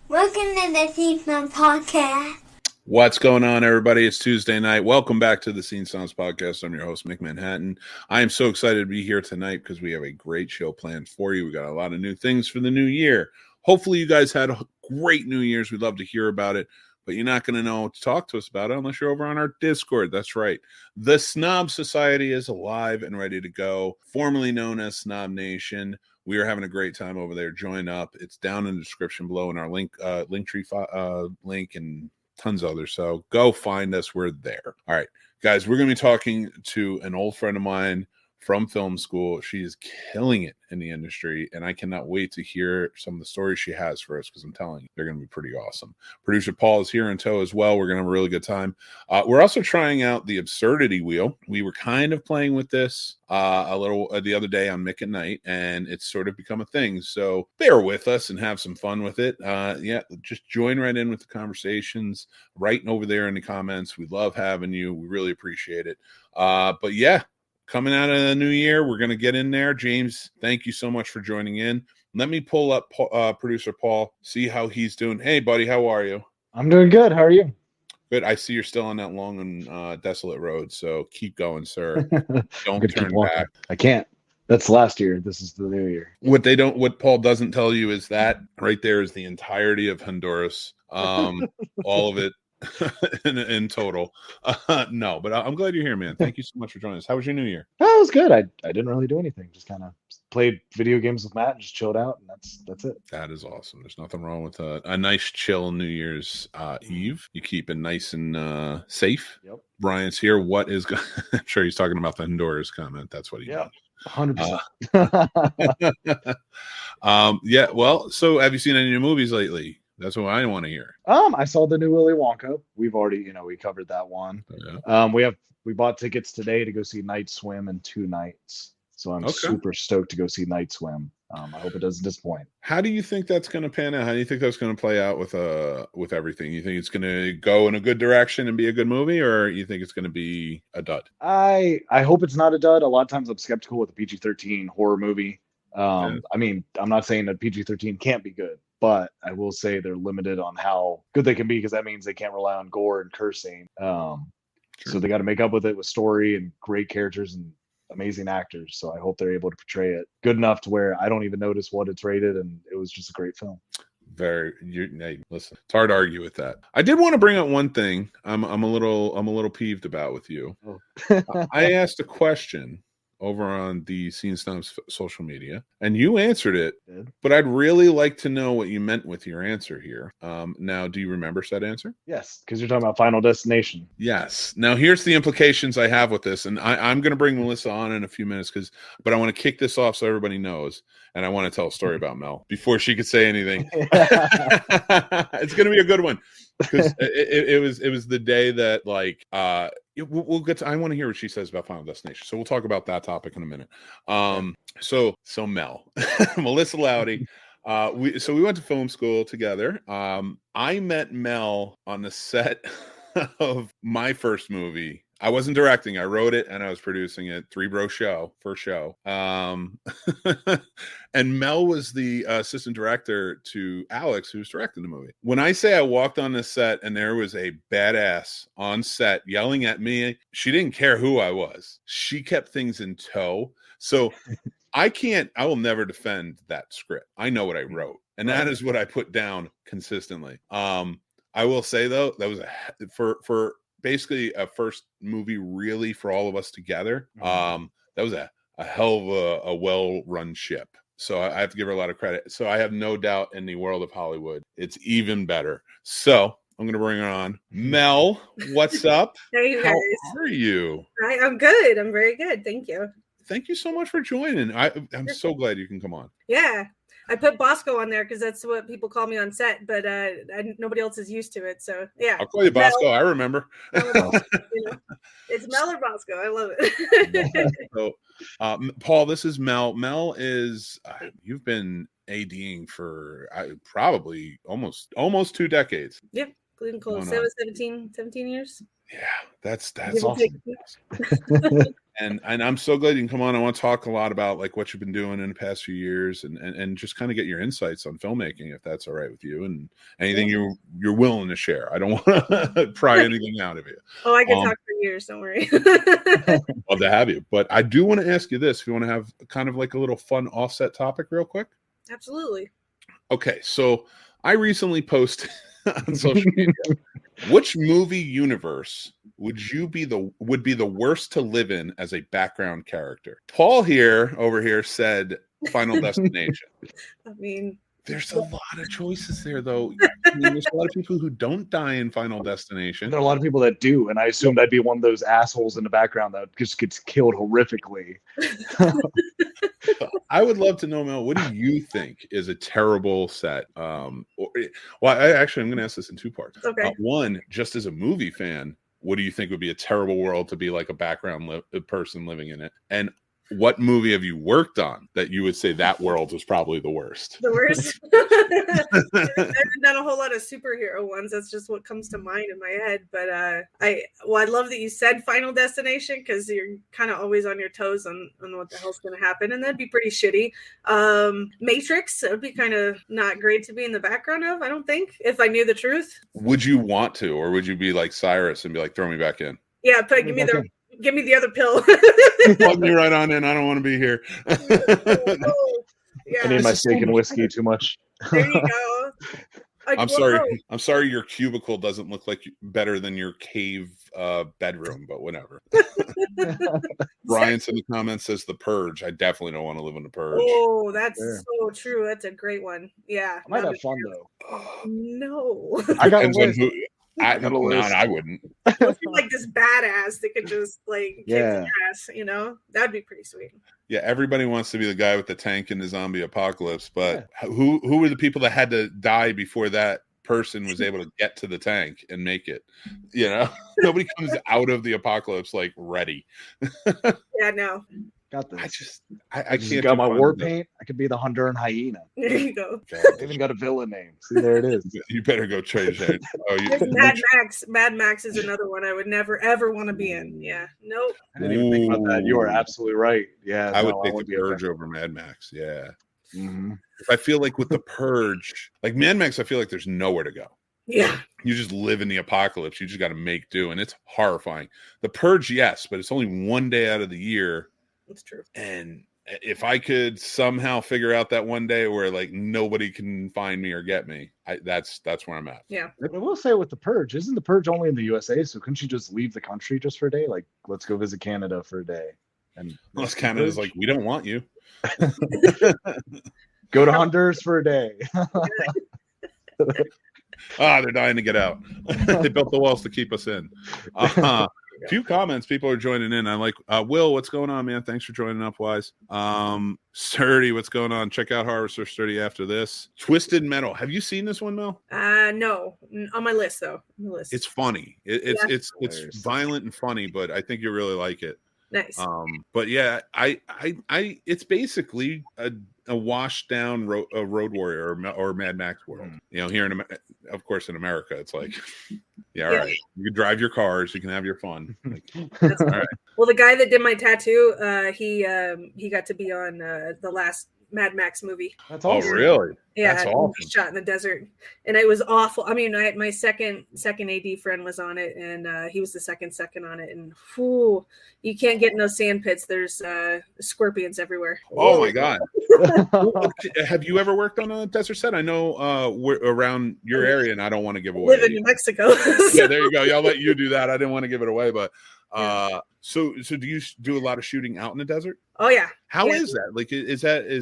Welcome to the Snob Podcast. What's going on, everybody? It's Tuesday night. Welcome back to the Snob Podcast. I'm your host, Mick Manhattan. I am so excited to be here tonight because we have a great show planned for you. We got a lot of new things for the new year. Hopefully, you guys had a great New Year's. We'd love to hear about it, but you're not going to know to talk to us about it unless you're over on our Discord. That's right. The Snob Society is alive and ready to go, formerly known as Snob Nation. We are having a great time over there. Join up. It's down in the description below in our linktree link and tons of others. So go find us. We're there. All right, guys, we're going to be talking to an old friend of mine from film school. She is killing it in the industry, and I cannot wait to hear some of the stories she has for us because I'm telling you, they're going to be pretty awesome. Producer Paul is here in tow as well. We're going to have a really good time. We're also trying out the Absurdity Wheel. We were kind of playing with this a little the other day on Mick at Night, and it's sort of become a thing. So bear with us and have some fun with it. Just join right in with the conversations, writing over there in the comments. We love having you. We really appreciate it. But yeah, coming out of the new year, we're going to get in there. James, thank you so much for joining in. Let me pull up Producer Paul, see how he's doing. Hey, buddy, how are you? I'm doing good. How are you? Good. I see you're still on that long and desolate road, so keep going, sir. Don't turn back. I can't. That's last year. This is the new year. What Paul doesn't tell you is that right there is the entirety of Honduras. All of it. in total. No, but I'm glad you're here, man. Thank you so much for joining us. How was your new year? Oh, it was good. I didn't really do anything. Just kind of played video games with Matt and just chilled out, and that's it. That is awesome. There's nothing wrong with a nice chill New Year's Eve. You keep it nice and safe. Yep. Brian's here. What is I'm sure he's talking about the Honduras comment. That's what he Yeah. meant. 100%. Yeah, well, so have you seen any new movies lately? That's what I want to hear. I saw the new Willy Wonka. We've already, we covered that one. Yeah. We bought tickets today to go see Night Swim in 2 nights. So I'm super stoked to go see Night Swim. I hope it doesn't disappoint. How do you think that's going to pan out? How do you think that's going to play out with everything? You think it's going to go in a good direction and be a good movie, or you think it's going to be a dud? I hope it's not a dud. A lot of times I'm skeptical with a PG-13 horror movie. I mean, I'm not saying that PG-13 can't be good, but I will say they're limited on how good they can be because that means they can't rely on gore and cursing. So they got to make up with it with story and great characters and amazing actors. So I hope they're able to portray it good enough to where I don't even notice what it's rated, and it was just a great film. Listen, it's hard to argue with that. I did want to bring up one thing I'm a little peeved about with you. I asked a question over on the Snobs social media, and you answered it, but I'd really like to know what you meant with your answer here. Now, do you remember said answer? Yes, because you're talking about Final Destination. Yes. Now, here's the implications I have with this, and I'm going to bring Melissa on in a few minutes, but I want to kick this off so everybody knows, and I want to tell a story about Mel before she could say anything. It's going to be a good one. Because it was the day that we'll get to. I want to hear what she says about Final Destination, so we'll talk about that topic in a minute. So Mel, Melissa Laude, we went to film school together. I met Mel on the set of my first movie. I wasn't directing. I wrote it and I was producing it. Three Bro Show, first show. And Mel was the assistant director to Alex, who was directing the movie. When I say I walked on the set and there was a badass on set yelling at me, she didn't care who I was. She kept things in tow. So I will never defend that script. I know what I wrote, and that is what I put down consistently. I will say though, that was for basically a first movie really for all of us together. That was a hell of a well-run ship. So I have to give her a lot of credit. So I have no doubt in the world of Hollywood, it's even better. So I'm going to bring her on. Mel, what's up? Hey, you guys. How are you? I'm good. I'm very good. Thank you. Thank you so much for joining. I'm so glad you can come on. Yeah. I put Bosco on there because that's what people call me on set, but nobody else is used to it. So yeah, I'll call you Bosco. I remember. It's Mel or Bosco. I love it. So, Paul, this is Mel. Mel is you've been ADing for probably almost 2 decades. Yep, clean close. 17 years. Yeah, that's awesome. And I'm so glad you can come on. I want to talk a lot about like what you've been doing in the past few years and just kind of get your insights on filmmaking, if that's all right with you, and anything you're willing to share. I don't want to pry anything out of you. Oh, I can talk for years. Don't worry. Love to have you. But I do want to ask you this, if you want to have kind of like a little fun offset topic real quick. Absolutely. Okay. So I recently posted on social media, which movie universe would be the worst to live in as a background character? Paul over here said Final Destination. I mean, there's a lot of choices there, though. I mean, there's a lot of people who don't die in Final Destination. There are a lot of people that do, and I assumed I'd be one of those assholes in the background that just gets killed horrifically. I would love to know, Mel, what do you think is a terrible set? I'm going to ask this in two parts. Okay. One, just as a movie fan, what do you think would be a terrible world to be like a background person living in it? And what movie have you worked on that you would say that world was probably the worst? The worst? I haven't done a whole lot of superhero ones. That's just what comes to mind in my head. But I love that you said Final Destination, because you're kind of always on your toes on what the hell's going to happen. And that'd be pretty shitty. Matrix, it would be kind of not great to be in the background of, I don't think, if I knew the truth. Would you want to, or would you be like Cyrus and be like, throw me back in? Yeah, but give me the other pill. Plug me right on in. I don't want to be here. Yeah. I need my steak and whiskey too much. There you go. I'm sorry. Your cubicle doesn't look like better than your cave bedroom, but whatever. Bryant's in the comments says The Purge. I definitely don't want to live in The Purge. Oh, that's so true. That's a great one. Yeah. I might have fun though. No. I got I wouldn't. You're like this badass that could just like kick your ass, that'd be pretty sweet. Yeah, everybody wants to be the guy with the tank in the zombie apocalypse, but who were the people that had to die before that person was able to get to the tank and make it? Nobody comes out of the apocalypse like ready. Yeah, no. Got this. I can't. Got my war paint. I could be the Honduran hyena. There you go. I even got a villain name. See, there it is. You better go change that. Mad Max. Mad Max is another one I would never ever want to be in. Yeah. Nope. I didn't even think about that. You are absolutely right. Yeah. I would take The Purge over Mad Max. Yeah. Mm-hmm. I feel like with The Purge, like Mad Max, I feel like there's nowhere to go. Yeah. You just live in the apocalypse. You just got to make do, and it's horrifying. The Purge, yes, but it's only one day out of the year. That's true. And if I could somehow figure out that one day where like nobody can find me or get me, that's where I'm at. Yeah. I will say with The Purge, isn't The Purge only in the USA? So couldn't you just leave the country just for a day? Like, let's go visit Canada for a day. And unless Canada's like, we don't want you. Go to Honduras for a day. They're dying to get out. They built the walls to keep us in. Few comments. People are joining in. I like Will. What's going on, man? Thanks for joining up, Wise. Sturdy, what's going on? Check out Harvester Sturdy after this. Twisted Metal. Have you seen this one, Mel? No. On my list though. It's funny. It's violent and funny, but I think you really like it. Nice. But yeah, I it's basically a washed down road warrior or Mad Max world. Here in America, it's like, all right, you can drive your cars, you can have your fun. Like, all right. Well, the guy that did my tattoo, he got to be on the last Mad Max movie. That's awesome. Oh, really? Yeah, that's awesome. Shot in the desert, and it was awful. I mean, my second AD friend was on it, and he was the second on it, and you can't get in those sand pits. There's scorpions everywhere. Oh my god! Have you ever worked on a desert set? I know we're around your area, and I don't want to give away. Live in New Mexico. Yeah, there you go. I'll let you do that. I didn't want to give it away, but so do you do a lot of shooting out in the desert? Oh yeah. How is that? Like,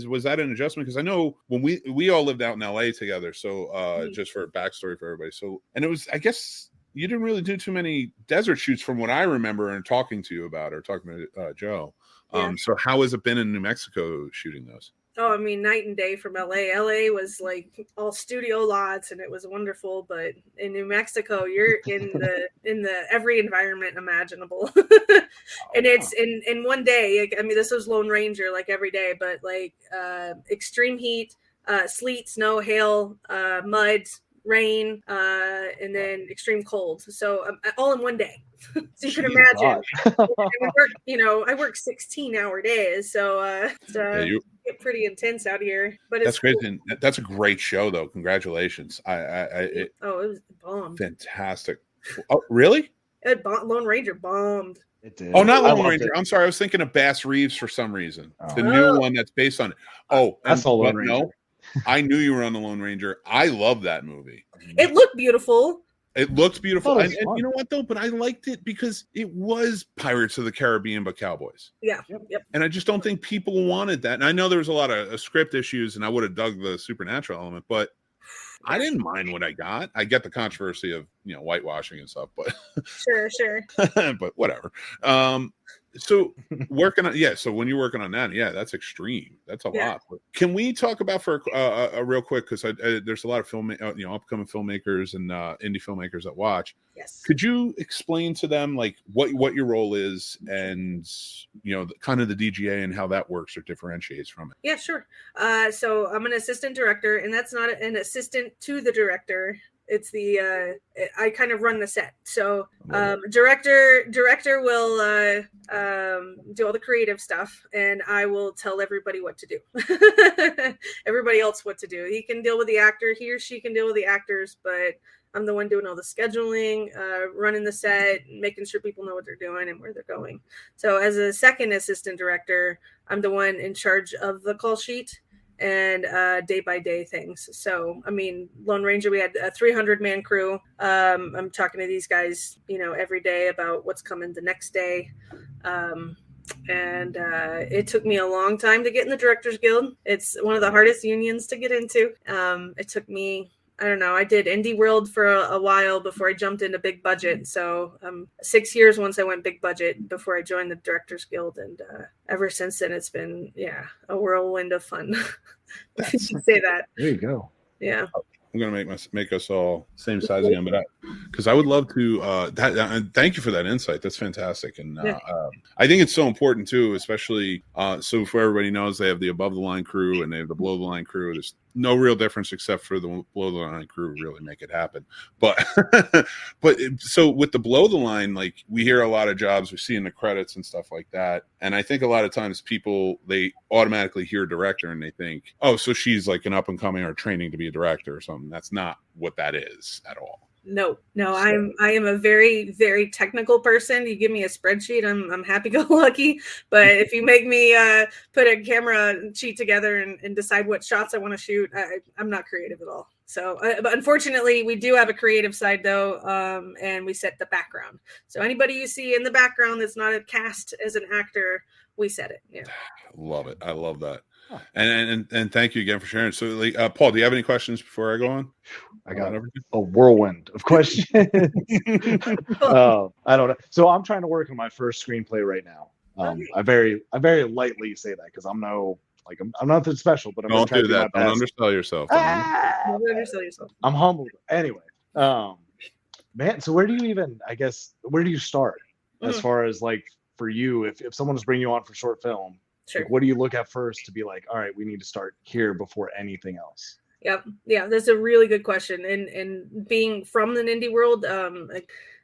was that an adjustment? Because I know when we all lived out in LA together. So just for backstory for everybody. So, and it was, I guess you didn't really do too many desert shoots from what I remember and talking to you about or talking to Joe. So how has it been in New Mexico shooting those? Oh, I mean, night and day from LA. LA was like all studio lots, and it was wonderful. But in New Mexico, you're in the every environment imaginable, and it's in one day. I mean, this was Lone Ranger like every day, but like extreme heat, sleet, snow, hail, mud, rain, and then extreme cold. So all in one day. So you can Jeez, imagine. God. I work 16-hour days, so it's get pretty intense out here. But That's it's great. cool. And that's a great show, though. Congratulations. It was bombed. Fantastic. Oh, really? Lone Ranger bombed. It did. Oh, not I Lone loved Ranger. it. I'm sorry. I was thinking of Bass Reeves for some reason. The Oh. new one that's based on it. Oh, I saw Lone Ranger. No, I knew you were on the Lone Ranger. I love that movie. It looked beautiful. It looks beautiful. Oh, And it's fun. you know what, though? But I liked it because it was Pirates of the Caribbean, but cowboys. Yeah. Yep. And I just don't think people wanted that. And I know there was a lot of script issues, and I would have dug the supernatural element, but I didn't mind what I got. I get the controversy of, whitewashing and stuff, but Sure. but whatever. So working on, so when you're working on that, that's extreme. That's a lot. But can we talk about for a real quick, because there's a lot of upcoming filmmakers and indie filmmakers that watch. Yes. Could you explain to them like what your role is and kind of the DGA and how that works or differentiates from it? Yeah, sure. So I'm an assistant director, and that's not an assistant to the director. It's I kind of run the set. So director will do all the creative stuff, and I will tell everybody what to do. Everybody else what to do. He can deal with the actor. He or she can deal with the actors, but I'm the one doing all the scheduling, running the set, making sure people know what they're doing and where they're going. So as a second assistant director, I'm the one in charge of the call sheet and day-by-day things. So, I mean, Lone Ranger, we had a 300-man crew. I'm talking to these guys, every day about what's coming the next day. And it took me a long time to get in the Directors Guild. It's one of the hardest unions to get into. It took me, I don't know, I did indie world for a while before I jumped into big budget. So 6 years once I went big budget before I joined the Directors Guild. And ever since then, it's been, a whirlwind of fun. If you can say that. There you go. Yeah. I'm gonna make us all same size again, but because I would love to. Thank you for that insight. That's fantastic, and I think it's so important too, especially so for everybody knows they have the above the line crew and they have the below the line crew. There's no real difference except for the below the line crew really make it happen. But so with the below the line, like we hear a lot of jobs we see in the credits and stuff like that, and I think a lot of times people they automatically hear director and they think, oh, so she's like an up and coming or training to be a director or something. That's not what that is at all. No, I am a very, very technical person. You give me a spreadsheet, I'm happy-go-lucky. But if you make me put a camera sheet together and decide what shots I want to shoot, I'm not creative at all. So, but unfortunately, we do have a creative side though, and we set the background. So anybody you see in the background that's not a cast as an actor, we set it. Yeah, love it. I love that. And thank you again for sharing. So, like, Paul, do you have any questions before I go on? I got a whirlwind of questions. I don't know. So I'm trying to work on my first screenplay right now. I very lightly say that because I'm not that special, but I'm don't trying do to do that. my Don't best. undersell yourself. Don't undersell yourself. I'm humbled. Anyway, man. So where do you start as far as like for you? If someone was bringing you on for short film. Sure. Like, what do you look at first to be like, all right, we need to start here before anything else? Yep. Yeah, that's a really good question. And being from the indie world,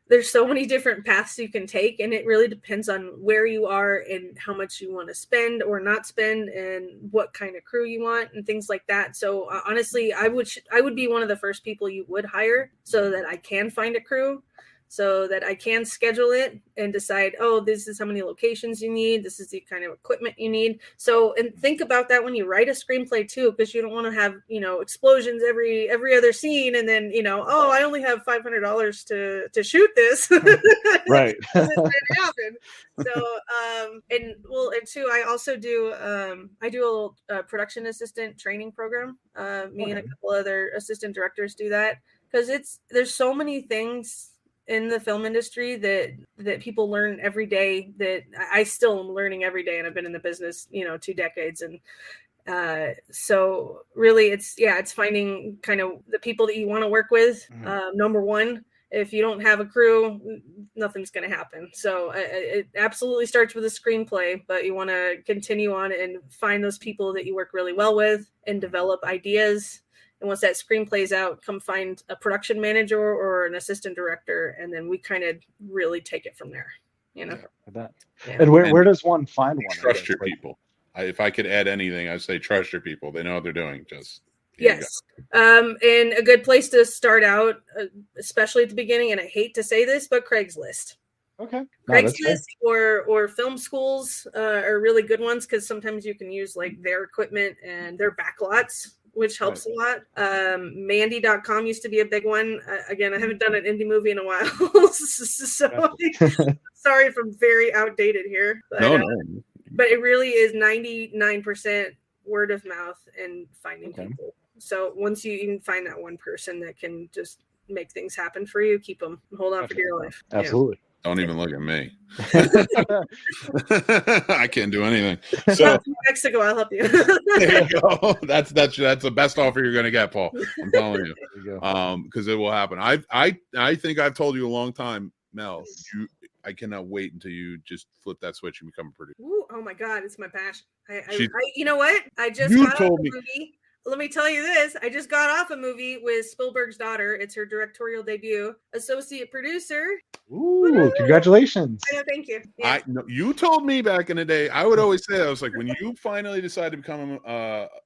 there's so many different paths you can take, and it really depends on where you are and how much you want to spend or not spend, and what kind of crew you want and things like that. So honestly, I would be one of the first people you would hire so that I can find a crew, so that I can schedule it and decide, oh, this is how many locations you need. This is the kind of equipment you need. So, and think about that when you write a screenplay too, because you don't want to have, explosions every other scene. And then, oh, I only have $500 to shoot this. Right. Doesn't happen. So, and two, I also do, I do a little production assistant training program. Me and a couple other assistant directors do that because there's so many things in the film industry that people learn every day that I still am learning every day. And I've been in the business, 2 decades. And so really it's finding kind of the people that you want to work with. Number one, if you don't have a crew, nothing's going to happen. So it absolutely starts with a screenplay, but you want to continue on and find those people that you work really well with and develop ideas And once that screenplay's out, come find a production manager or an assistant director, and then we kind of really take it from there. You know. Yeah. Yeah. And where does one find one? Trust your people. If I could add anything, I'd say trust your people. They know what they're doing. Just yes. And a good place to start out, especially at the beginning, and I hate to say this, but Craigslist. Okay. Craigslist or film schools are really good ones because sometimes you can use like their equipment and their backlots, which helps a lot. Mandy.com used to be a big one. Again, I haven't done an indie movie in a while, so sorry if I'm very outdated here. But, no. But it really is 99% word of mouth and finding people. So once you even find that one person that can just make things happen for you, keep them, hold on for dear life. Absolutely. Don't even look at me. I can't do anything. So Mexico, I'll help you. there you go. That's the best offer you're gonna get, Paul. I'm telling you. Because it will happen. I think I've told you a long time, Mel. I cannot wait until you just flip that switch and become a producer. Ooh, oh my God, it's my passion. I you know what? I just got off a movie. Let me tell you this. I just got off a movie with Spielberg's daughter. It's her directorial debut. Associate producer. Ooh, congratulations. I know, thank you. Yeah. You told me back in the day, I would always say, I was like, when you finally decide to become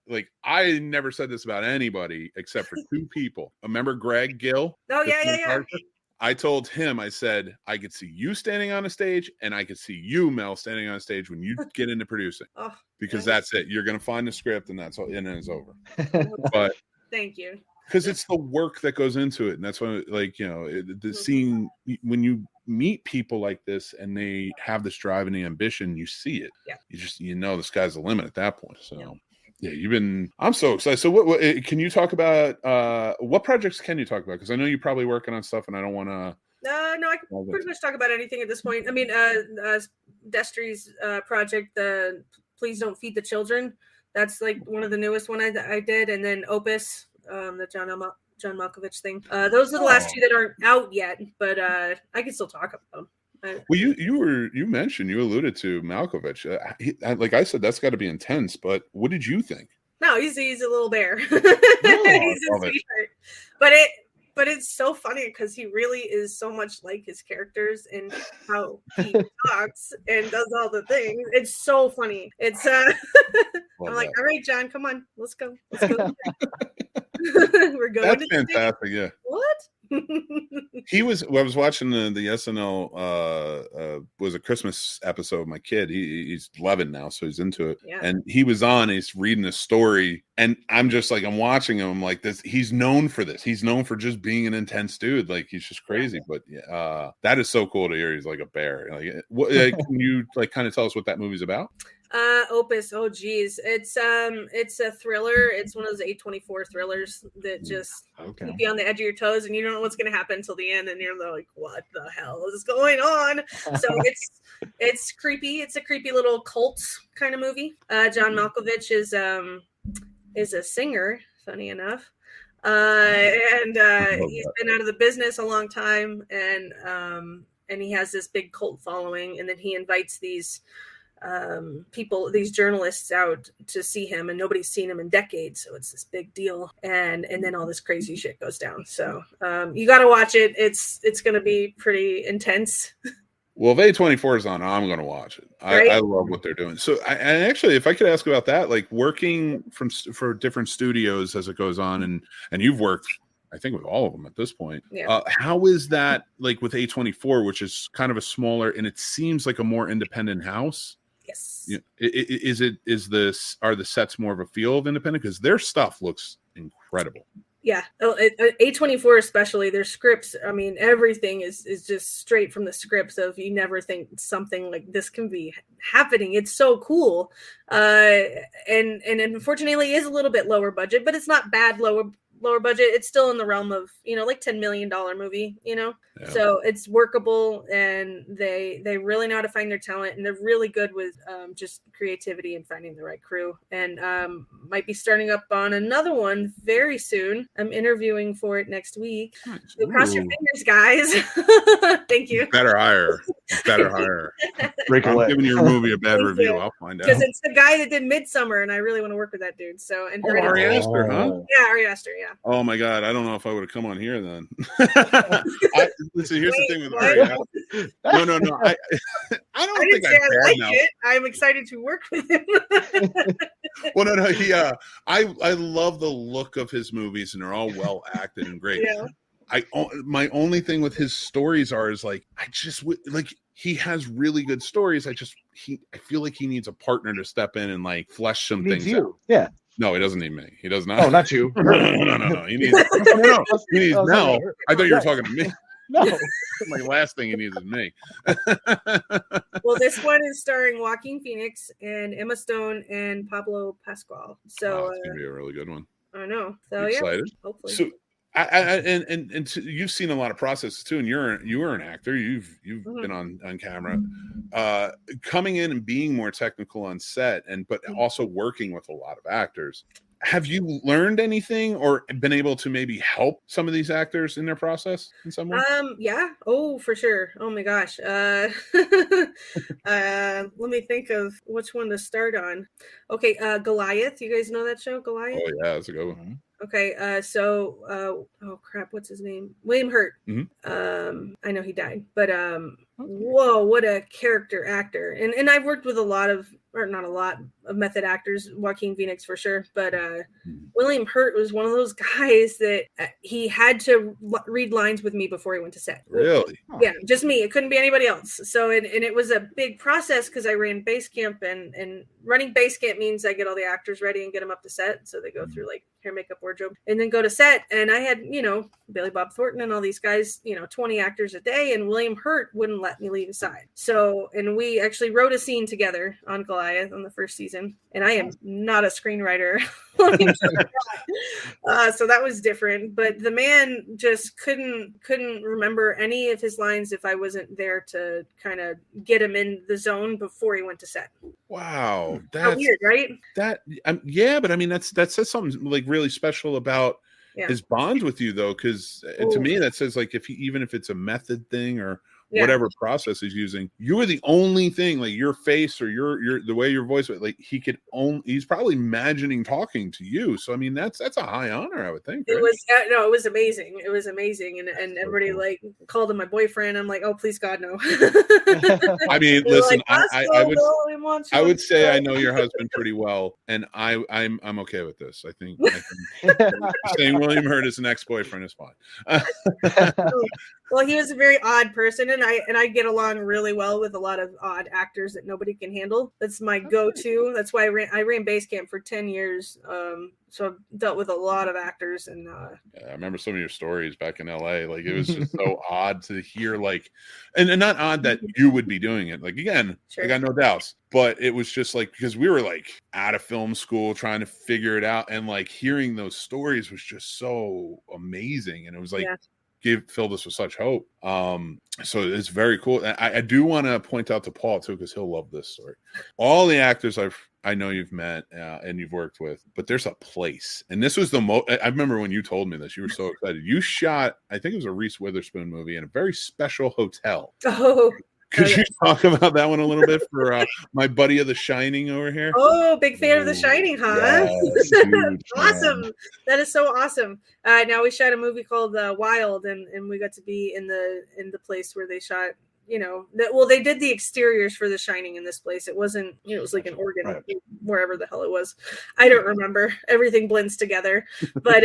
like, I never said this about anybody except for two people. Remember Greg Gill? Oh, yeah. I told him, I said, I could see you standing on a stage and I could see you, Mel, standing on a stage when you get into producing. Because that's it. You're going to find the script and that's all, and then it's over. But thank you. Because it's the work that goes into it. And that's why, like, you know, the scene, when you meet people like this and they have this drive and the ambition, you see it. Yeah. You know, the sky's the limit at that point. So. Yeah, I'm so excited. So what can you talk about, what projects can you talk about? Because I know you're probably working on stuff and I don't want to. No, I can pretty much talk about anything at this point. I mean, Destry's project, the Please Don't Feed the Children. That's like one of the newest one I did. And then Opus, the John Malkovich thing. Those are the last two that aren't out yet, but I can still talk about them. Well, you alluded to Malkovich. Like I said, that's got to be intense. But what did you think? No, he's a little bear. He's a sweetheart. But it's so funny because he really is so much like his characters and how he talks and does all the things. It's so funny. It's I'm like, all right, John, come on, let's go. We're going. That's fantastic. Yeah. What? I was watching the SNL was a Christmas episode of my kid. He's 11 now, so he's into it. Yeah. And he was on, he's reading a story, and I'm just like, I'm watching him, I'm like, this, he's known for this. He's known for just being an intense dude. Like, he's just crazy. But that is so cool to hear. He's like a bear. Can you like kind of tell us what that movie's about? Opus. Oh geez. It's a thriller. It's one of those A24 thrillers that just keep you on the edge of your toes and you don't know what's going to happen until the end and you're like, what the hell is going on? So it's creepy. It's a creepy little cult kind of movie. John Malkovich is a singer, funny enough. And he's been out of the business a long time and he has this big cult following, and then he invites these these journalists out to see him, and nobody's seen him in decades, so it's this big deal, and then all this crazy shit goes down. So you got to watch it. It's going to be pretty intense. Well, if A24 is on, I'm going to watch it. Right? I love what they're doing. So, and actually, if I could ask about that, like working for different studios as it goes on, and you've worked, I think, with all of them at this point. Yeah. How is that like with A24, which is kind of a smaller, and it seems like a more independent house? Yes. Are the sets more of a feel of independent? Because their stuff looks incredible. Yeah. A24 especially, their scripts, I mean, everything is just straight from the scripts of you never think something like this can be happening. It's so cool. And unfortunately it is a little bit lower budget, but it's not bad lower budget. It's still in the realm of, like $10 million movie, Yeah. So it's workable, and they really know how to find their talent, and they're really good with just creativity and finding the right crew, and might be starting up on another one very soon. I'm interviewing for it next week. So cross your fingers, guys. Thank you. Better hire. Break I'm away. giving your movie a bad Thank review. you. I'll find out. Because it's the guy that did Midsummer, and I really want to work with that dude. So, and Oh, Ari Aster, huh? yeah, Ari Aster, yeah. Oh my God, I don't know if I would have come on here then. Listen, here's the thing with what? Ari Aster. No. I don't I didn't think say I like now. it. I'm excited to work with him. Well, no. He, I love the look of his movies, and they're all well acted and great. Yeah. My only thing with his stories is like he has really good stories. I feel like he needs a partner to step in and like flesh some things out. Yeah. No, he doesn't need me. He does not. Oh, not you. No. He needs He needs Mel. I thought you were talking to me. No. My last thing he needs is me. Well, this one is starring Joaquin Phoenix and Emma Stone and Pablo Pascual. So it's gonna be a really good one. I know. So I'm excited. hopefully. So you've seen a lot of processes too, and you were an actor. You've been on camera, coming in and being more technical on set, but also working with a lot of actors. Have you learned anything or been able to maybe help some of these actors in their process in some way? Yeah. Oh, for sure. Oh my gosh. Let me think of which one to start on. Okay, Goliath. You guys know that show, Goliath? Oh yeah, that's a good one. Okay, oh crap, what's his name? William Hurt. Mm-hmm. I know he died, but whoa, what a character actor. And I've worked with not a lot of method actors, Joaquin Phoenix for sure, but William Hurt was one of those guys that he had to read lines with me before he went to set. Really? Yeah, just me. It couldn't be anybody else. So, and it was a big process because I ran base camp, and running base camp means I get all the actors ready and get them up to set. So they go through like hair, makeup, wardrobe, and then go to set. And I had, Billy Bob Thornton and all these guys, 20 actors a day, and William Hurt wouldn't let me leave aside. So, and we actually wrote a scene together on Goliath on the first season, and I am not a screenwriter. So that was different, but the man just couldn't remember any of his lines if I wasn't there to kind of get him in the zone before he went to set. Wow, that's weird, right? Yeah, but I mean that says something like really special about his bond with you, though, because to me that says like even if it's a method thing or whatever process he's using, you are the only thing, like your face or your the way your voice, like he's probably imagining talking to you. So I mean that's a high honor, I would think. Right? It was amazing. It was amazing, and everybody like called him my boyfriend. I'm like, oh please God no. I mean, listen, like, I would say I know your husband pretty well, and I'm okay with this. I think saying William Hurt is an ex-boyfriend is fine. Well, he was a very odd person, and I get along really well with a lot of odd actors that nobody can handle. That's my go-to. That's why I ran base camp for 10 years. So I've dealt with a lot of actors, and I remember some of your stories back in LA. Like it was just so odd to hear, like, and not odd that you would be doing it. Like again, I got no doubts, but it was just like because we were like out of film school trying to figure it out, and like hearing those stories was just so amazing, and it was like. Filled us with such hope. So it's very cool. I do want to point out to Paul too, because he'll love this story. All the actors I know you've met and you've worked with, but there's a place, and this was the most. I remember when you told me this, you were so excited. You shot, I think it was a Reese Witherspoon movie in a very special hotel. Oh. Could you talk about that one a little bit for my buddy of The Shining over here? Oh, big fan of The Shining, huh? Yes, awesome. Man. That is so awesome. Now we shot a movie called Wild, and we got to be in the place where they shot. They did the exteriors for The Shining in this place. It wasn't, it was like an Oregon, wherever the hell it was. I don't remember. Everything blends together, but.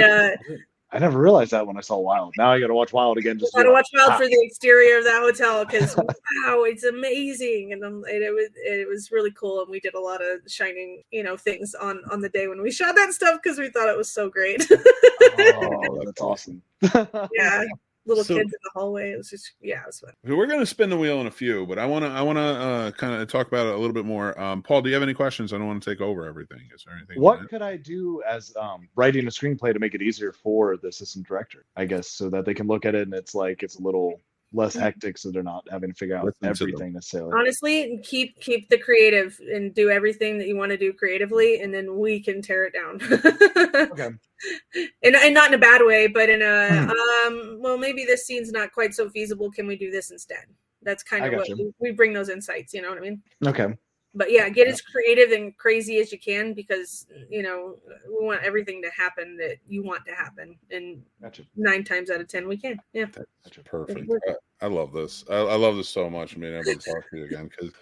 I never realized that when I saw Wild. Now I got to watch Wild again. Just got to watch Wild for the exterior of that hotel because wow, it's amazing, and it was really cool. And we did a lot of Shining, things on the day when we shot that stuff because we thought it was so great. Oh, that's awesome. Yeah. Little kids in the hallway. It was just, it was fun. We're going to spin the wheel in a few, but I want to kind of talk about it a little bit more. Paul, do you have any questions? I don't want to take over everything. Is there anything? What could I do as writing a screenplay to make it easier for the assistant director, I guess, so that they can look at it and it's like it's a little less hectic, so they're not having to figure out everything necessarily. Honestly, keep the creative and do everything that you want to do creatively, and then we can tear it down. Okay. And not in a bad way, but in a well, maybe this scene's not quite so feasible. Can we do this instead? That's kind I of what gotcha. we bring those insights. You know what I mean? Okay. But yeah, get as creative and crazy as you can, because we want everything to happen that you want to happen, and Gotcha. 9 times out of 10 we can. Yeah, That's perfect. I love this. I love this so much. Being able to talk to you again, because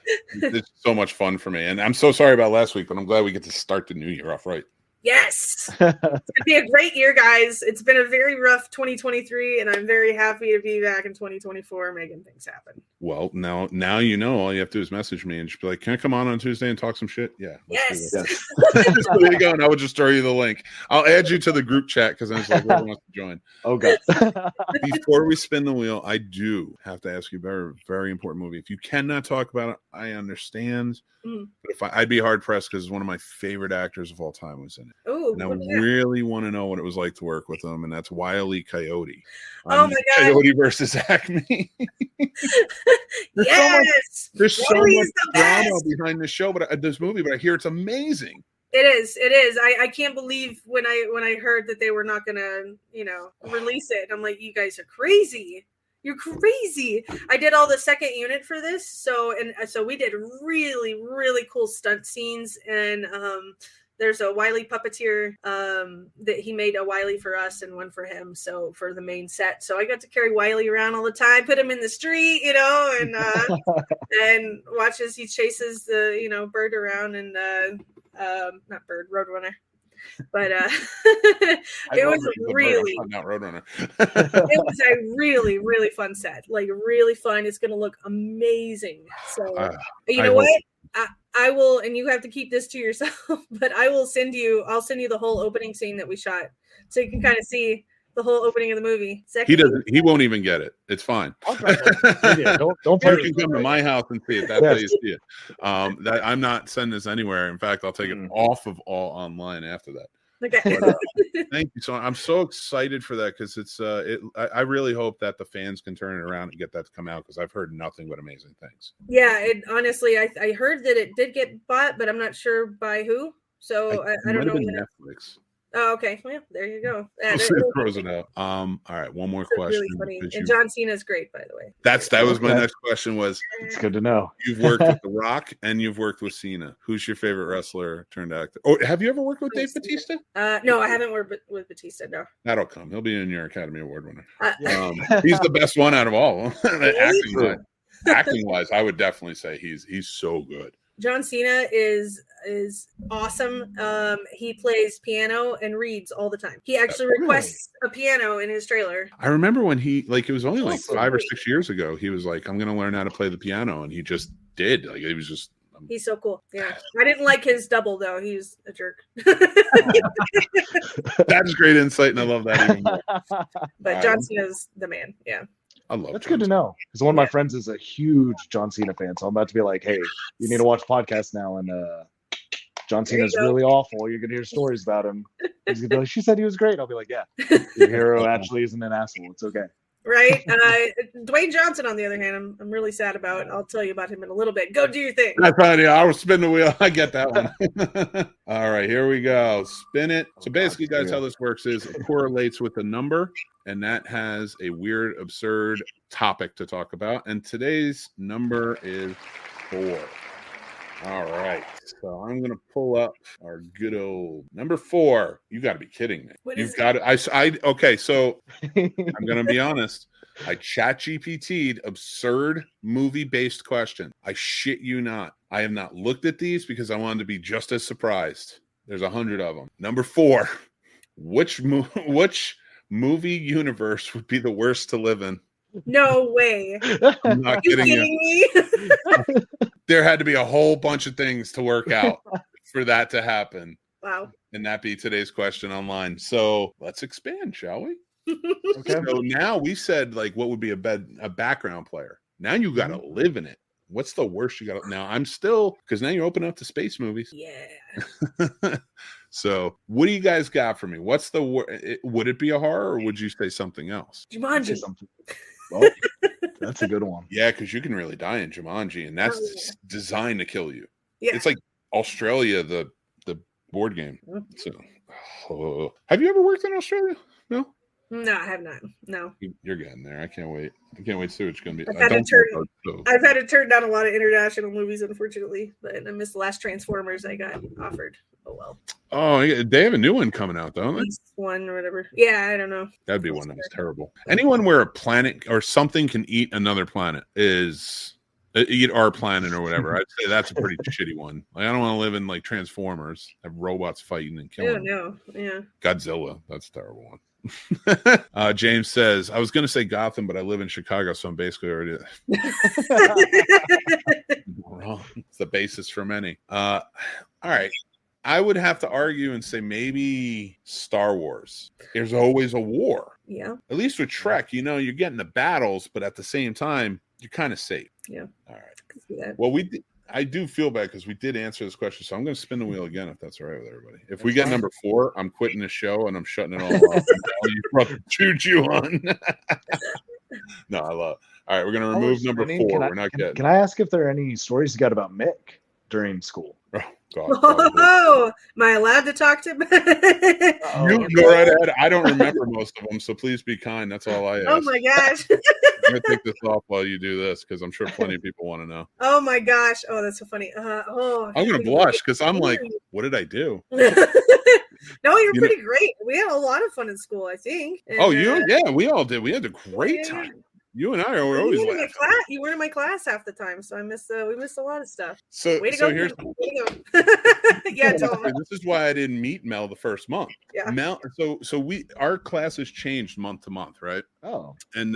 it's so much fun for me. And I'm so sorry about last week, but I'm glad we get to start the new year off right. Yes, it's gonna be a great year, guys. It's been a very rough 2023, and I'm very happy to be back in 2024 making things happen. Well, now all you have to do is message me and just be like, "Can I come on Tuesday and talk some shit?" Yeah. Yes. There you go. And I would just throw you the link. I'll add you to the group chat, because then it's like whoever wants to join. Oh God. Before we spin the wheel, I do have to ask you a very, very important movie. If you cannot talk about it, I understand. But if I'd be hard pressed, because one of my favorite actors of all time was in it. Oh, and I really want to know what it was like to work with him, and that's Wile E. Coyote. Oh my God. Coyote versus Acme. There's so much drama behind this show, but this movie, but I hear it's amazing. It is. I can't believe when I heard that they were not gonna, release it. I'm like, you guys are crazy. You're crazy. I did all the second unit for this, so we did really, really cool stunt scenes, and there's a Wiley puppeteer that he made a Wiley for us and one for him, so for the main set. So I got to carry Wiley around all the time, put him in the street, and and watch as he chases the bird around, and not bird, Roadrunner. But it was really not Roadrunner. it was a really, really fun set. Like really fun. It's gonna look amazing. So you know what? I will, and you have to keep this to yourself, but I'll send you the whole opening scene that we shot, so you can kind of see the whole opening of the movie. He won't even get it. It's fine. Don't play. You can come to my house and see it. That's how you see it. I'm not sending this anywhere. In fact, I'll take it off of all online after that. Okay. But, thank you. So I'm so excited for that, because it's I really hope that the fans can turn it around and get that to come out, because I've heard nothing but amazing things. Yeah, honestly, I heard that it did get bought, but I'm not sure by who. So I don't know. Netflix. Oh, okay. Well, there you go. Throws it out. All right, one more question. Really funny. And John Cena's great, by the way. That was my next question. Was it's good to know. You've worked with The Rock and you've worked with Cena. Who's your favorite wrestler turned actor? Or have you ever worked with Dave Bautista? No, I haven't worked with Bautista. No. That'll come. He'll be in your Academy Award winner. He's the best one out of all of them. Acting wise, I would definitely say he's so good. John Cena is awesome. He plays piano and reads all the time. He actually requests a piano in his trailer. I remember when it was only like 5 or 6 years ago. He was like, I'm going to learn how to play the piano. And he just did. Like, he was just. He's so cool. Yeah. I didn't like his double, though. He's a jerk. That's great insight. And I love that even more. But John Cena's the man. Yeah. I love That's good to know, because one of my friends is a huge John Cena fan, so I'm about to be like, hey, you need to watch podcasts now, and John Cena's really awful. You're gonna hear stories about him. He's gonna be like, she said he was great. I'll be like, yeah, your hero actually isn't an asshole. It's okay. Right. Dwayne Johnson, on the other hand, I'm really sad about. I'll tell you about him in a little bit. Go do your thing. That's fine. Yeah, I will spin the wheel. I get that one. All right, here we go. Spin it. So basically, guys, how this works is it correlates with a number, and that has a weird, absurd topic to talk about. And today's number is 4. All right. So I'm going to pull up our good old number 4. You got to be kidding me. You've got it. Okay. So I'm going to be honest. I chat GPT'd absurd movie based question. I shit you not. I have not looked at these because I wanted to be just as surprised. There's 100 of them. Number 4. Which movie universe would be the worst to live in? No way. I'm not kidding you. There had to be a whole bunch of things to work out for that to happen. Wow. And that be today's question online. So let's expand, shall we? Okay. So now we said, like, what would be a background player? Now you got to live in it. What's the worst you got? Now I'm still, because now you're open up to space movies. Yeah. So what do you guys got for me? What's the would it be a horror, or would you say something else? Jumanji. Well, that's a good one. Yeah, because you can really die in Jumanji, and that's designed to kill you. Yeah. It's like Australia, the board game. So, have you ever worked in Australia? No. No, I have not. No. You're getting there. I can't wait. I can't wait to see what it's going to be. I've had to turn down a lot of international movies, unfortunately, but I missed the last Transformers I got offered. Oh, well. Oh, they have a new one coming out, don't they? One or whatever. Yeah, I don't know. That'd be one that was terrible. Anyone where a planet or something can eat another planet is eat our planet or whatever. I'd say that's a pretty shitty one. Like, I don't want to live in like Transformers, have robots fighting and killing. No, yeah. Godzilla, that's a terrible one. James says, I was going to say Gotham, but I live in Chicago, so I'm basically already wrong. It's the basis for many. All right. I would have to argue and say maybe Star Wars. There's always a war. Yeah. At least with Trek, you're getting the battles, but at the same time, you're kind of safe. Yeah. All right. I can see that. Well, I do feel bad because we did answer this question, so I'm going to spin the wheel again if that's all right with everybody. If we get number 4, I'm quitting the show and I'm shutting it all off. You brought the juju on. No, I love it. All right, we're going to remove number 4. We're not getting. Can I ask if there are any stories you got about Mick during school? Oh, God. Oh, am I allowed to talk to him? You go right ahead. I don't remember most of them, so please be kind. That's all I ask. Oh, my gosh. I'm going to take this off while you do this because I'm sure plenty of people want to know. Oh, my gosh. Oh, that's so funny. I'm going to blush because I'm like, what did I do? No, you're pretty great. We had a lot of fun in school, I think. And, yeah, we all did. We had a great time. You and I were always laughing. You weren't in my class half the time, so we missed a lot of stuff. So here's yeah, tell me. This is why I didn't meet Mel the first month. Yeah. Mel. So our classes changed month to month, right? Oh. And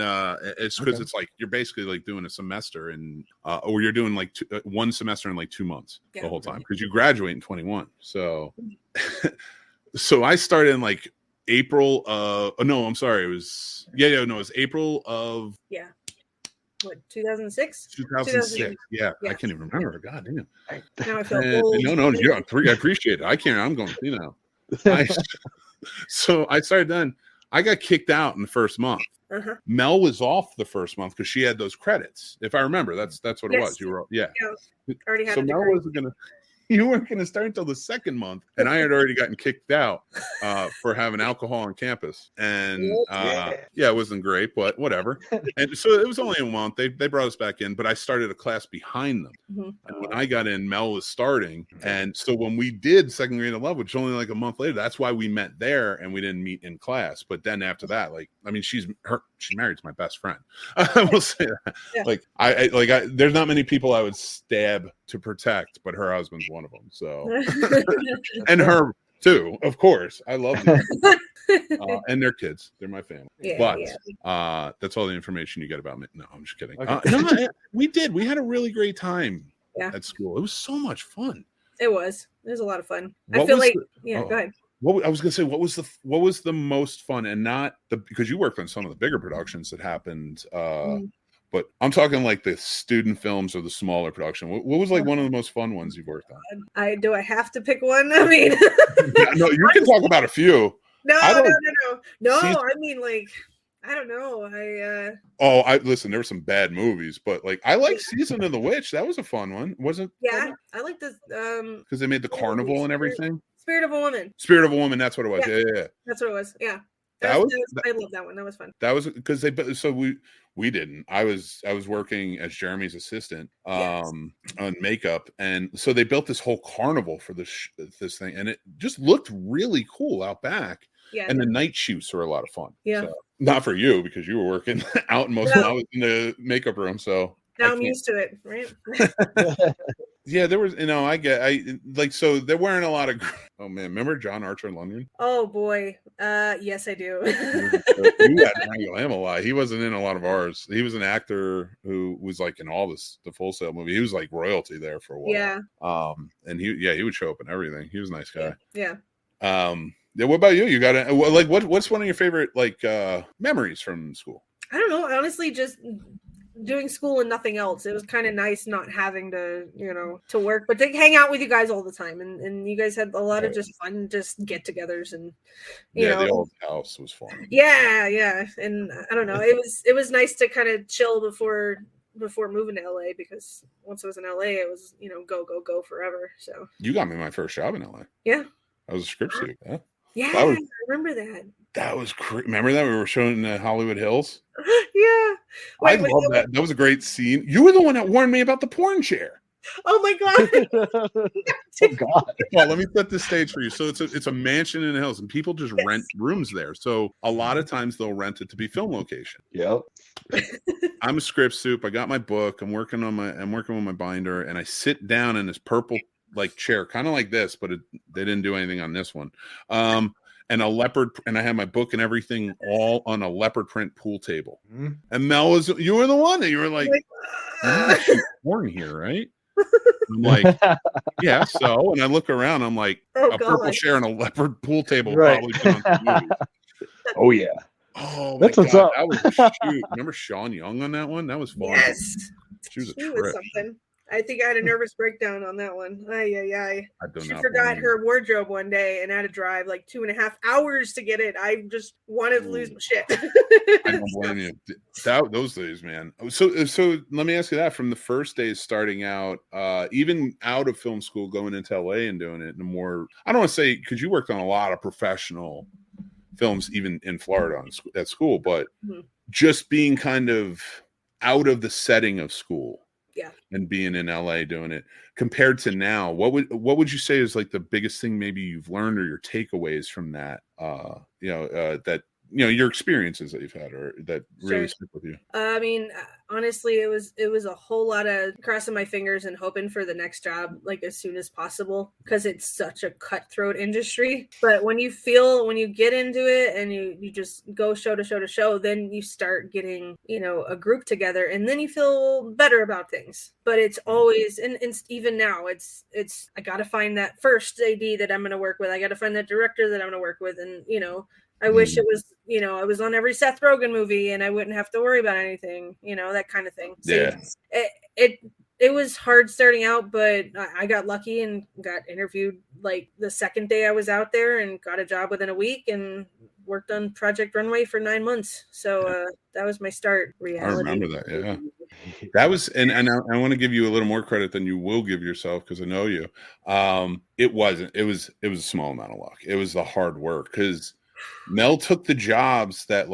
it's because it's like you're basically like doing a semester or you're doing like one semester in like 2 months the whole time because you graduate in 21. So, so I started in like April no, I'm sorry. It was it was April of 2006? 2006. Yeah, I can't even remember. God damn. Now I feel old. No, I appreciate it. I can't. I'm going to see now. So I started then. I got kicked out in the first month. Uh-huh. Mel was off the first month because she had those credits. If I remember, that's what it was. You were already had. So Mel wasn't gonna. You weren't going to start until the second month, and I had already gotten kicked out for having alcohol on campus, and it wasn't great, but whatever. And so it was only a month. They brought us back in, but I started a class behind them. Mm-hmm. And when I got in, Mel was starting, and so when we did second grade of love, which was only like a month later, that's why we met there, and we didn't meet in class. But then after that, she's married to my best friend. I will say that. Yeah. I there's not many people I would stab to protect, but her husband's one of them. So, and her too, of course. I love them. And their kids. They're my family. That's all the information you get about me. No, I'm just kidding. Okay. We had a really great time at school. It was so much fun. It was a lot of fun. I feel like go ahead. I was gonna say, what was the most fun, and not because you worked on some of the bigger productions that happened, but I'm talking like the student films or the smaller production. What was like one of the most fun ones you've worked on? I have to pick one? I mean, no, you can talk about a few. No. I mean, like, I don't know. Listen, there were some bad movies, but like I like Season of the Witch. That was a fun one, wasn't? Yeah, I like this because they made the carnival and everything. Spirit of a Woman. Spirit of a Woman. That's what it was. Yeah. That's what it was. Yeah. I love that one. That was fun. That was because we didn't. I was working as Jeremy's assistant on makeup, and so they built this whole carnival for this thing, and it just looked really cool out back. Yeah. And the night shoots were a lot of fun. Yeah. So, not for you because you were working out and most of I was in the makeup room. So now I'm used to it, right? Yeah, there was, so there weren't a lot of, oh man, remember John Archer in London? Oh boy. Yes, I do. You had to wrangle him a lot. He wasn't in a lot of ours. He was an actor who was like in all the Full Sail movie. He was like royalty there for a while. Yeah. And he would show up in everything. He was a nice guy. Yeah. What about you? You got what's one of your favorite memories from school? I don't know. Honestly, just doing school and nothing else. It was kind of nice not having to, to work, but to hang out with you guys all the time. And you guys had a lot of just fun, just get-togethers, and the old house was fun. Yeah. And I don't know. It was nice to kind of chill before moving to LA, because once I was in LA, it was, go forever. So you got me my first job in LA. Yeah. I was a script student. Yeah, I remember that. That was remember that we were showing the Hollywood Hills? Yeah. I love that. That was a great scene. You were the one that warned me about the porn chair. Oh my god. Oh god. Well, let me set the stage for you. So it's a mansion in the hills, and people just rent rooms there. So a lot of times they'll rent it to be film location. Yep. I'm a script soup. I got my book. I'm working with my binder, and I sit down in this purple like chair, kind of like this, but they didn't do anything on this one. And a leopard, and I had my book and everything all on a leopard print pool table. Mm-hmm. And Mel you were the one that you were like, porn here, right? I'm like, yeah, so, and I look around, I'm like, purple chair and a leopard pool table, right. Probably been on the movies. Oh yeah. Oh, that's what's up. That was a shoot. Remember Sean Young on that one? That was fun. Yes. She was something. I think I had a nervous breakdown on that one. She forgot her wardrobe one day and had to drive like 2.5 hours to get it. I just wanted to lose my shit. I don't blame you. Those days, man. So let me ask you that, from the first days starting out, even out of film school, going into LA and doing it in a more, I don't want to say, because you worked on a lot of professional films, even in Florida at school, but just being kind of out of the setting of school. Yeah. And being in LA doing it compared to now, what would you say is like the biggest thing maybe you've learned, or your takeaways from that, that, your experiences that you've had, or that really stick with you? I mean, honestly, it was a whole lot of crossing my fingers and hoping for the next job like as soon as possible, because it's such a cutthroat industry. But when you get into it and you just go show to show, then you start getting, a group together, and then you feel better about things. But it's always, and even now, it's I got to find that first AD that I'm going to work with. I got to find that director that I'm going to work with, and I wish it was, I was on every Seth Rogen movie and I wouldn't have to worry about anything, that kind of thing. So yeah. It was hard starting out, but I got lucky and got interviewed like the second day I was out there, and got a job within a week, and worked on Project Runway for 9 months. So that was my start. Reality. I remember that. Yeah. That was, and I want to give you a little more credit than you will give yourself, because I know you. It was a small amount of luck. It was the hard work, because Mel took the jobs that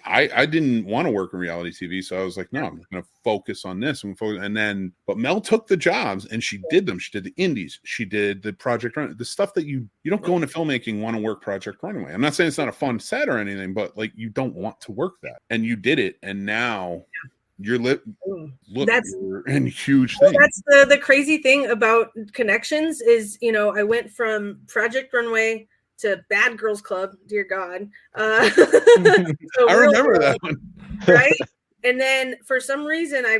I didn't want to work in reality TV. So I was like, no, I'm going to focus on this. But Mel took the jobs and she did them. She did the indies. She did the Project Run, the stuff that you don't go into filmmaking, want to work Project Runway. I'm not saying it's not a fun set or anything, but like, you don't want to work that, and you did it. And now you're and huge thing. That's the crazy thing about connections is, I went from Project Runway to Bad Girls Club, dear God. I remember that one. Right? And then for some reason I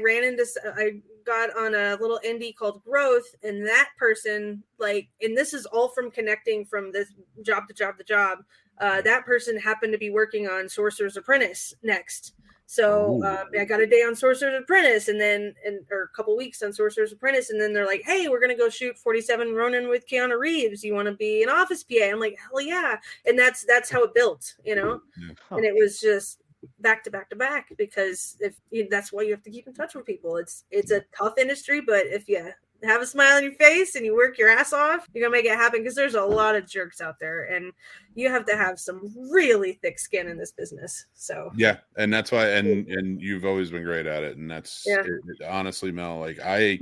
got on a little indie called Growth, and that person, and this is all from connecting from this job to job. That person happened to be working on Sorcerer's Apprentice next. So I got a day on Sorcerer's Apprentice, or a couple weeks on Sorcerer's Apprentice, and then they're like, "Hey, we're gonna go shoot 47 Ronin with Keanu Reeves. You want to be an office PA?" I'm like, "Hell yeah!" And that's how it built, And it was just back to back to back, because that's why you have to keep in touch with people. It's a tough industry, but if you have a smile on your face and you work your ass off, you're gonna make it happen, because there's a lot of jerks out there, and you have to have some really thick skin in this business. So yeah, and that's why, and you've always been great at it, and that's honestly, Mel, I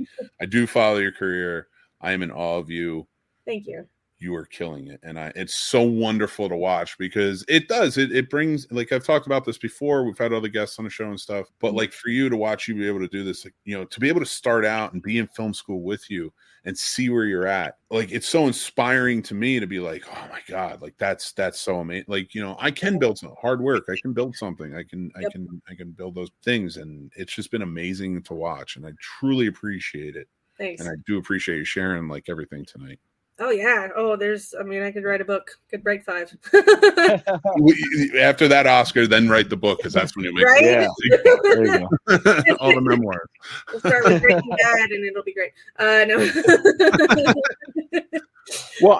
do follow your career. I am in awe of you. Thank you. You are killing it, and it's so wonderful to watch, because it brings, like, I've talked about this before, we've had other guests on the show and stuff, but like, for you to watch you be able to do this, to be able to start out and be in film school with you and see where you're at, like, it's so inspiring to me to be like, oh my God, like, that's so amazing. Like, I can build some hard work, I can build something, I can build those things, and it's just been amazing to watch, and I truly appreciate it. Thanks. And I do appreciate you sharing like everything tonight. Oh yeah. Oh, I could write a book. Could break 5. After that Oscar, then write the book, because that's when you make right? There you go. all the memoirs. We'll start with Breaking Bad, and it'll be great. No. Well,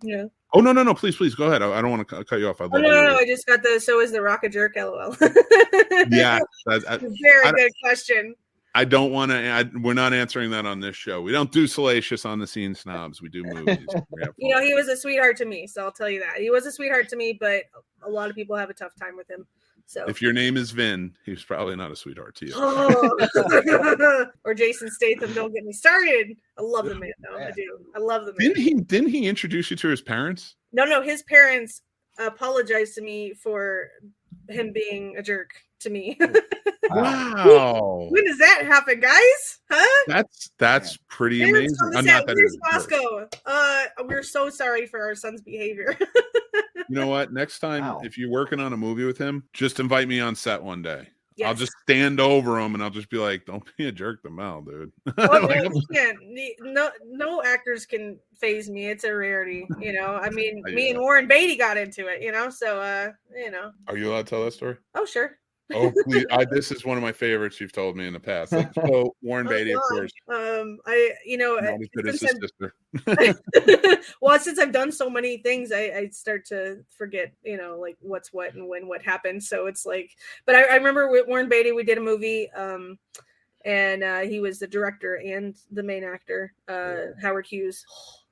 Yeah. Oh no! Please go ahead. I don't want to cut you off. No. I just got so is the Rock a jerk? LOL. Yeah, very good question. I don't want to. We're not answering that on this show. We don't do salacious on the scene snobs. We do movies. You know, he was a sweetheart to me, so I'll tell you that. He was a sweetheart to me, but a lot of people have a tough time with him. So if your name is Vin, he's probably not a sweetheart to you. Oh. Or Jason Statham, don't get me started. I love the man, though. I do. I love the man. Didn't he introduce you to his parents? No, his parents apologized to me for him being a jerk to me. Wow. When does that happen, guys? Huh? That's pretty amazing. I'm not that Where's Bosco? We're so sorry for our son's behavior. You know what? Next time, if you're working on a movie with him, just invite me on set one day. Yes. I'll just stand over him and I'll just be like, "Don't be a jerk to Mel, dude." No actors can phase me. It's a rarity, you know. I mean, me and Warren Beatty got into it, you know. So, you know. Are you allowed to tell that story? Oh, sure. Oh, please. This is one of my favorites you've told me in the past. So Warren Beatty, of course. Not as good as his sister. Well, since I've done so many things, I start to forget, you know, like what's what and when what happened. So it's like, but I remember with Warren Beatty, we did a movie, and he was the director and the main actor, Howard Hughes.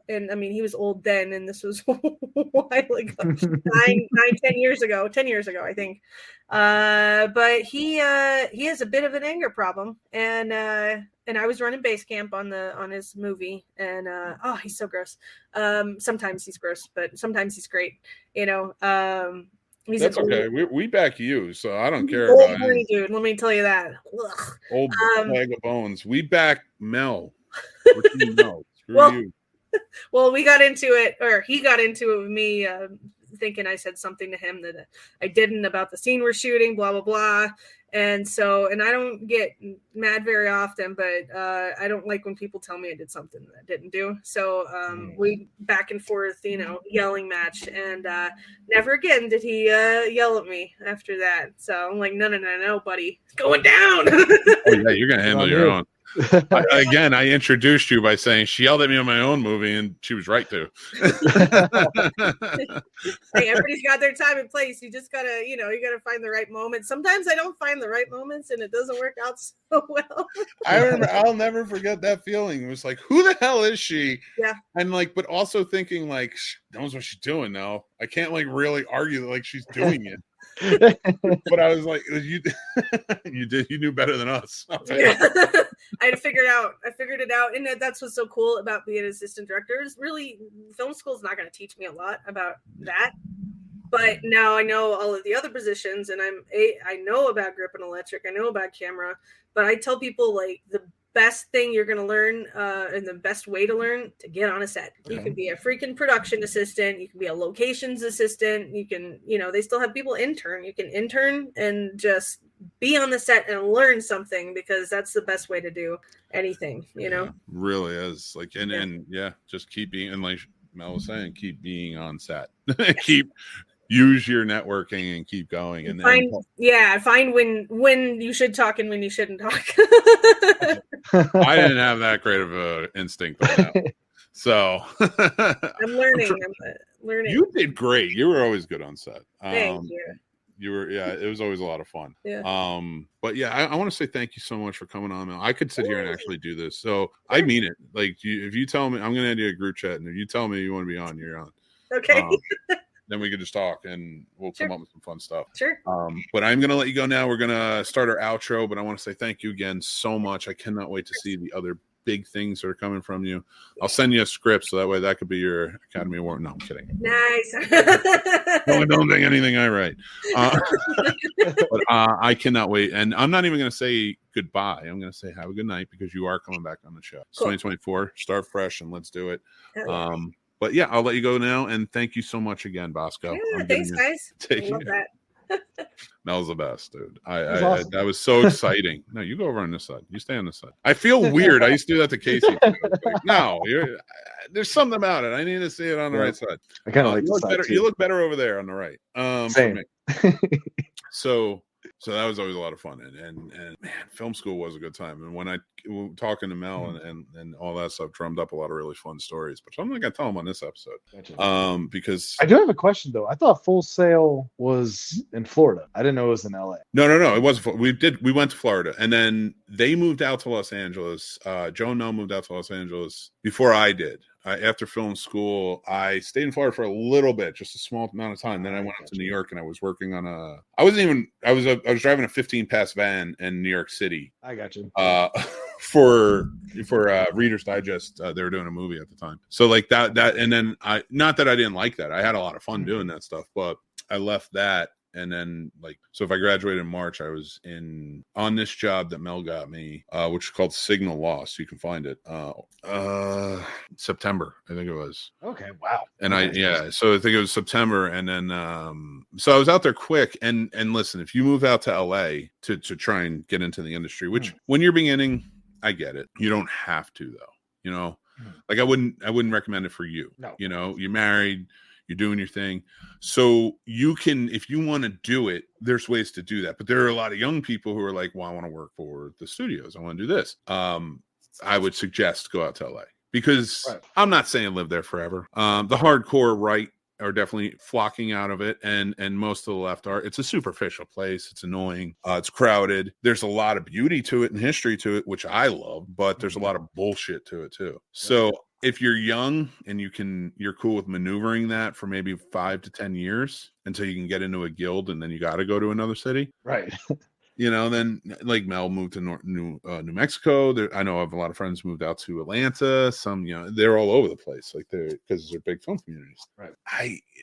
And I mean, he was old then, and this was a while ago, 10 years ago, I think. But he has a bit of an anger problem, and I was running base camp on his movie, and he's so gross. Sometimes he's gross, but sometimes he's great. You know, that's okay. We back you, so I don't care old about horny dude. Let me tell you that. Ugh. Old bag of bones. We back Mel. What do you know? Screw you. Well, we got into it, or he got into it with me, thinking I said something to him that I didn't about the scene we're shooting, blah, blah, blah. And so, and I don't get mad very often, but I don't like when people tell me I did something that I didn't do. So we back and forth, you know, yelling match. And never again did he yell at me after that. So I'm like, no, buddy. It's going down. Oh, yeah, you're going to handle your own. I introduced you by saying she yelled at me on my own movie, and she was right to. Hey, everybody's got their time and place. You just gotta, you gotta find the right moment. Sometimes I don't find the right moments, and it doesn't work out so well. I'll never forget that feeling. It was like, who the hell is she? Yeah. And like, but also thinking like, she knows what she's doing now. I can't like really argue that like she's doing it. But I was like, you knew better than us. Yeah. I had to figure it out. I figured it out, and that's what's so cool about being an assistant director. Is really, film school is not going to teach me a lot about that. But now I know all of the other positions, and I know about grip and electric. I know about camera. But I tell people, like, the best thing you're going to learn, and the best way to learn, to get on a set. You can be a freaking production assistant. You can be a locations assistant. You can, they still have people intern. You can intern and just be on the set and learn something, because that's the best way to do anything, really is. Like, and just keep being, and like Mel was saying, keep being on set. Use your networking and keep going. And find when you should talk and when you shouldn't talk. I didn't have that great of a instinct on that. So I'm learning. I'm learning. You did great. You were always good on set. Thank you. You were, it was always a lot of fun. Yeah. But I want to say thank you so much for coming on. I could sit here and actually do this. So I mean it. Like, if you tell me, I'm going to add you a group chat, and if you tell me you want to be on, you're on. Okay. Then we could just talk, and we'll come up with some fun stuff. Sure. But I'm going to let you go now. We're going to start our outro, but I want to say thank you again so much. I cannot wait to see the other big things that are coming from you. I'll send you a script, so that way that could be your Academy Award. No, I'm kidding. Nice. don't think anything I write. But I cannot wait. And I'm not even going to say goodbye. I'm going to say have a good night, because you are coming back on the show. Cool. 2024, start fresh, and let's do it. But I'll let you go now, and thank you so much again, Bosco. Yeah, thanks, guys. Take love care. That. Mel's the best, dude. Awesome. That was so exciting. No, you go over on this side. You stay on this side. I feel weird. I used to do that to Casey. Like, no, there's something about it. I need to see it on the right side. I kind of like you look better. You look better over there on the right. Same. So So that was always a lot of fun, and man, film school was a good time. And when I talking to Mel and all that stuff, drummed up a lot of really fun stories. But I'm not gonna tell them on this episode, Gotcha. because I do have a question though. I thought Full Sail was in Florida. I didn't know it was in LA. no, it wasn't. We went to Florida, and then they moved out to Los Angeles. Joe and Mel moved out to Los Angeles before I did. After film school, I stayed in Florida for a little bit, just a small amount of time. Then I went up to New York, and I was working on I was driving a 15-pass van in New York City. I got you. For Reader's Digest, they were doing a movie at the time. So like that, and then not that I didn't like that. I had a lot of fun doing that stuff, but I left that. And then, like, so if I graduated in March, I was on this job that Mel got me, which is called Signal Loss. You can find it. September, I think it was. Okay, wow. And so I think it was September, and then so I was out there quick. And listen, if you move out to LA to try and get into the industry, which when you're beginning, I get it. You don't have to though. You know, like I wouldn't recommend it for you. No. You know, you're married. You're doing your thing. So you can, if you want to do it, there's ways to do that. But there are a lot of young people who are like, well, I want to work for the studios. I want to do this. I would suggest go out to LA because I'm not saying live there forever. The hardcore right are definitely flocking out of it. And most of the left are. It's a superficial place. It's annoying. It's crowded. There's a lot of beauty to it and history to it, which I love, but there's a lot of bullshit to it too. So if you're young and you're cool with maneuvering that for maybe 5 to 10 years until you can get into a guild, and then you got to go to another city. Right. You know, then like Mel moved to New Mexico. I know I have a lot of friends who moved out to Atlanta. Some, you know, they're all over the place, like because they're big film communities. Right.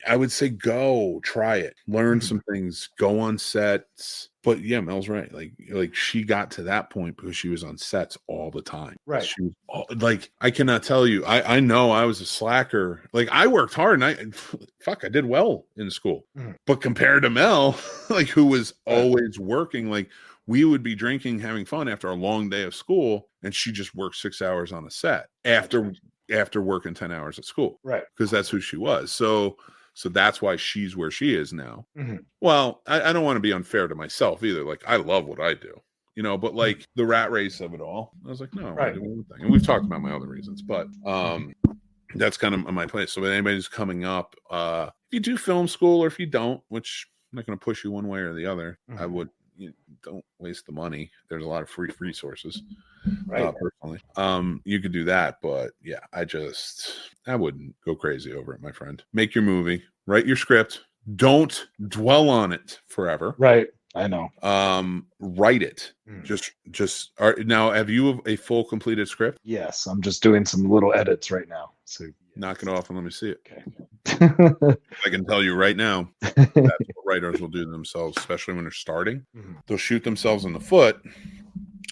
I would say go try it, learn some things, go on sets. But yeah, Mel's right. Like she got to that point because she was on sets all the time. Right. She was like, I cannot tell you. I know I was a slacker. Like I worked hard and I did well in school. But compared to Mel, like who was always working, like we would be drinking, having fun after a long day of school, and she just worked 6 hours on a set after working 10 hours at school. Right. Because that's who she was. So that's why she's where she is now. Well, I don't want to be unfair to myself either. Like, I love what I do, you know, but like the rat race of it all, I was like, no, I do one thing. And we've talked about my other reasons, but that's kind of my place. So if anybody's coming up, if you do film school or if you don't, which I'm not going to push you one way or the other, I would, don't waste the money. There's a lot of free resources. Personally, you could do that, but yeah, I wouldn't go crazy over it, my friend. Make your movie, write your script, don't dwell on it forever. Right. I know. Write it. Now, have you a full completed script? Yes, I'm just doing some little edits right now. So knock it off and let me see it. Okay. I can tell you right now, that's what writers will do to themselves, especially when they're starting. They'll shoot themselves in the foot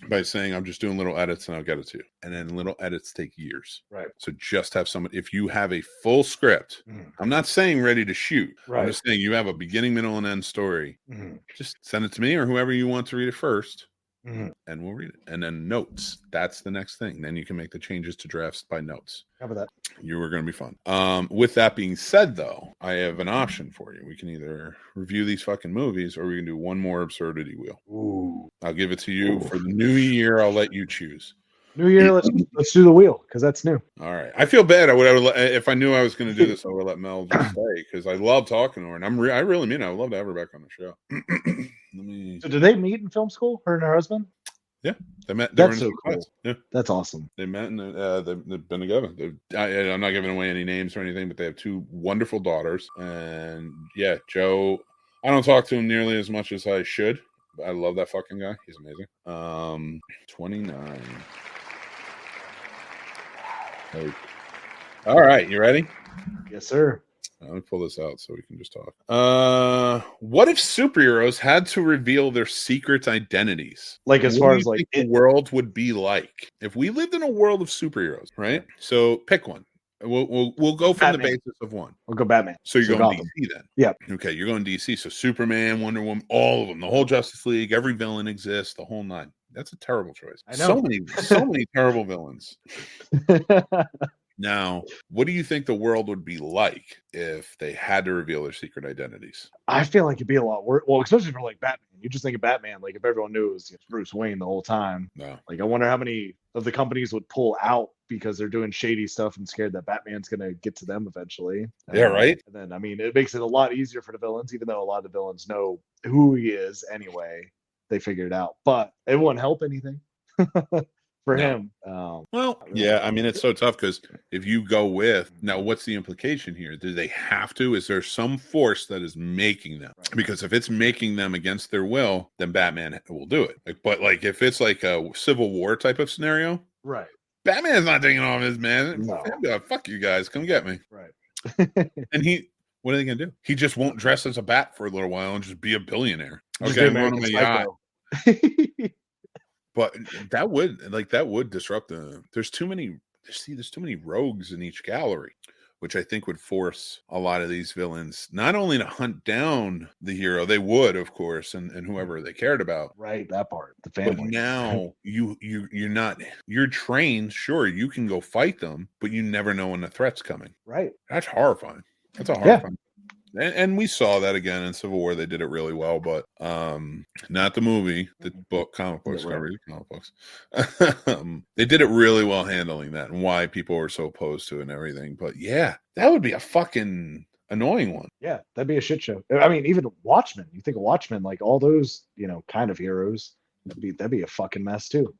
by saying, I'm just doing little edits and I'll get it to you. And then little edits take years. Right. So just have somebody, if you have a full script, I'm not saying ready to shoot. Right. I'm just saying you have a beginning, middle, and end story. Just send it to me or whoever you want to read it first. And we'll read it. And then notes. That's the next thing. Then you can make the changes to drafts by notes. How about that? You are going to be fun. With that being said, though, I have an option for you. We can either review these fucking movies or we can do one more absurdity wheel. Ooh. I'll give it to you for the new year. I'll let you choose. New year, let's do the wheel because that's new. All right. I feel bad. If I knew I was going to do this, I would let Mel just say because I love talking to her, and I really mean it. I would love to have her back on the show. So, did they meet in film school? Her and her husband? Yeah, they met. That's so cool. Yeah, that's awesome. They met and they've been together. I'm not giving away any names or anything, but they have 2 wonderful daughters. And yeah, Joe. I don't talk to him nearly as much as I should. But I love that fucking guy. He's amazing. 29. Hey. All right, you ready? Yes, sir. Let me pull this out so we can just talk. What if superheroes had to reveal their secret identities? Like as far as like the world would be like if we lived in a world of superheroes, right? So pick one. We'll go from Batman. The basis of one. We'll go Batman. So you're going DC then? Yeah. Okay, you're going DC. So Superman, Wonder Woman, all of them, the whole Justice League, every villain exists, the whole 9. That's a terrible choice. I know. So many terrible villains. Now, what do you think the world would be like if they had to reveal their secret identities? I feel like it'd be a lot worse. Well, especially for like Batman. You just think of Batman, like if everyone knew it was Bruce Wayne the whole time. No. Like I wonder how many of the companies would pull out because they're doing shady stuff and scared that Batman's gonna get to them eventually. Yeah, right. And then I mean, it makes it a lot easier for the villains, even though a lot of the villains know who he is anyway. They figure it out, but it won't help anything for him. Well, yeah, I mean, it's so tough because if you go with now, what's the implication here? Do they have to? Is there some force that is making them? Right. Because if it's making them against their will, then Batman will do it. But like if it's like a Civil War type of scenario, Right. Batman's not taking off his man. No. He'll be like, fuck you guys, come get me. Right. And what are they gonna do? He just won't dress as a bat for a little while and just be a billionaire. Just Okay, be I'm on American a yacht. Psycho. But that would disrupt the. There's too many rogues in each gallery, which I think would force a lot of these villains not only to hunt down the hero, they would, of course, and whoever they cared about. Right, that part, the But family. now you're trained. Sure, you can go fight them, but you never know when the threat's coming. Right. That's horrifying. That's a horrifying. And we saw that again in Civil War. They did it really well, but not the movie, the book, comic books. Yeah, right. Read comic books. They did it really well handling that and why people were so opposed to it and everything. But yeah, that would be a fucking annoying one. Yeah, that'd be a shit show. I mean, even Watchmen. You think of Watchmen, like all those, kind of heroes. That'd be a fucking mess too.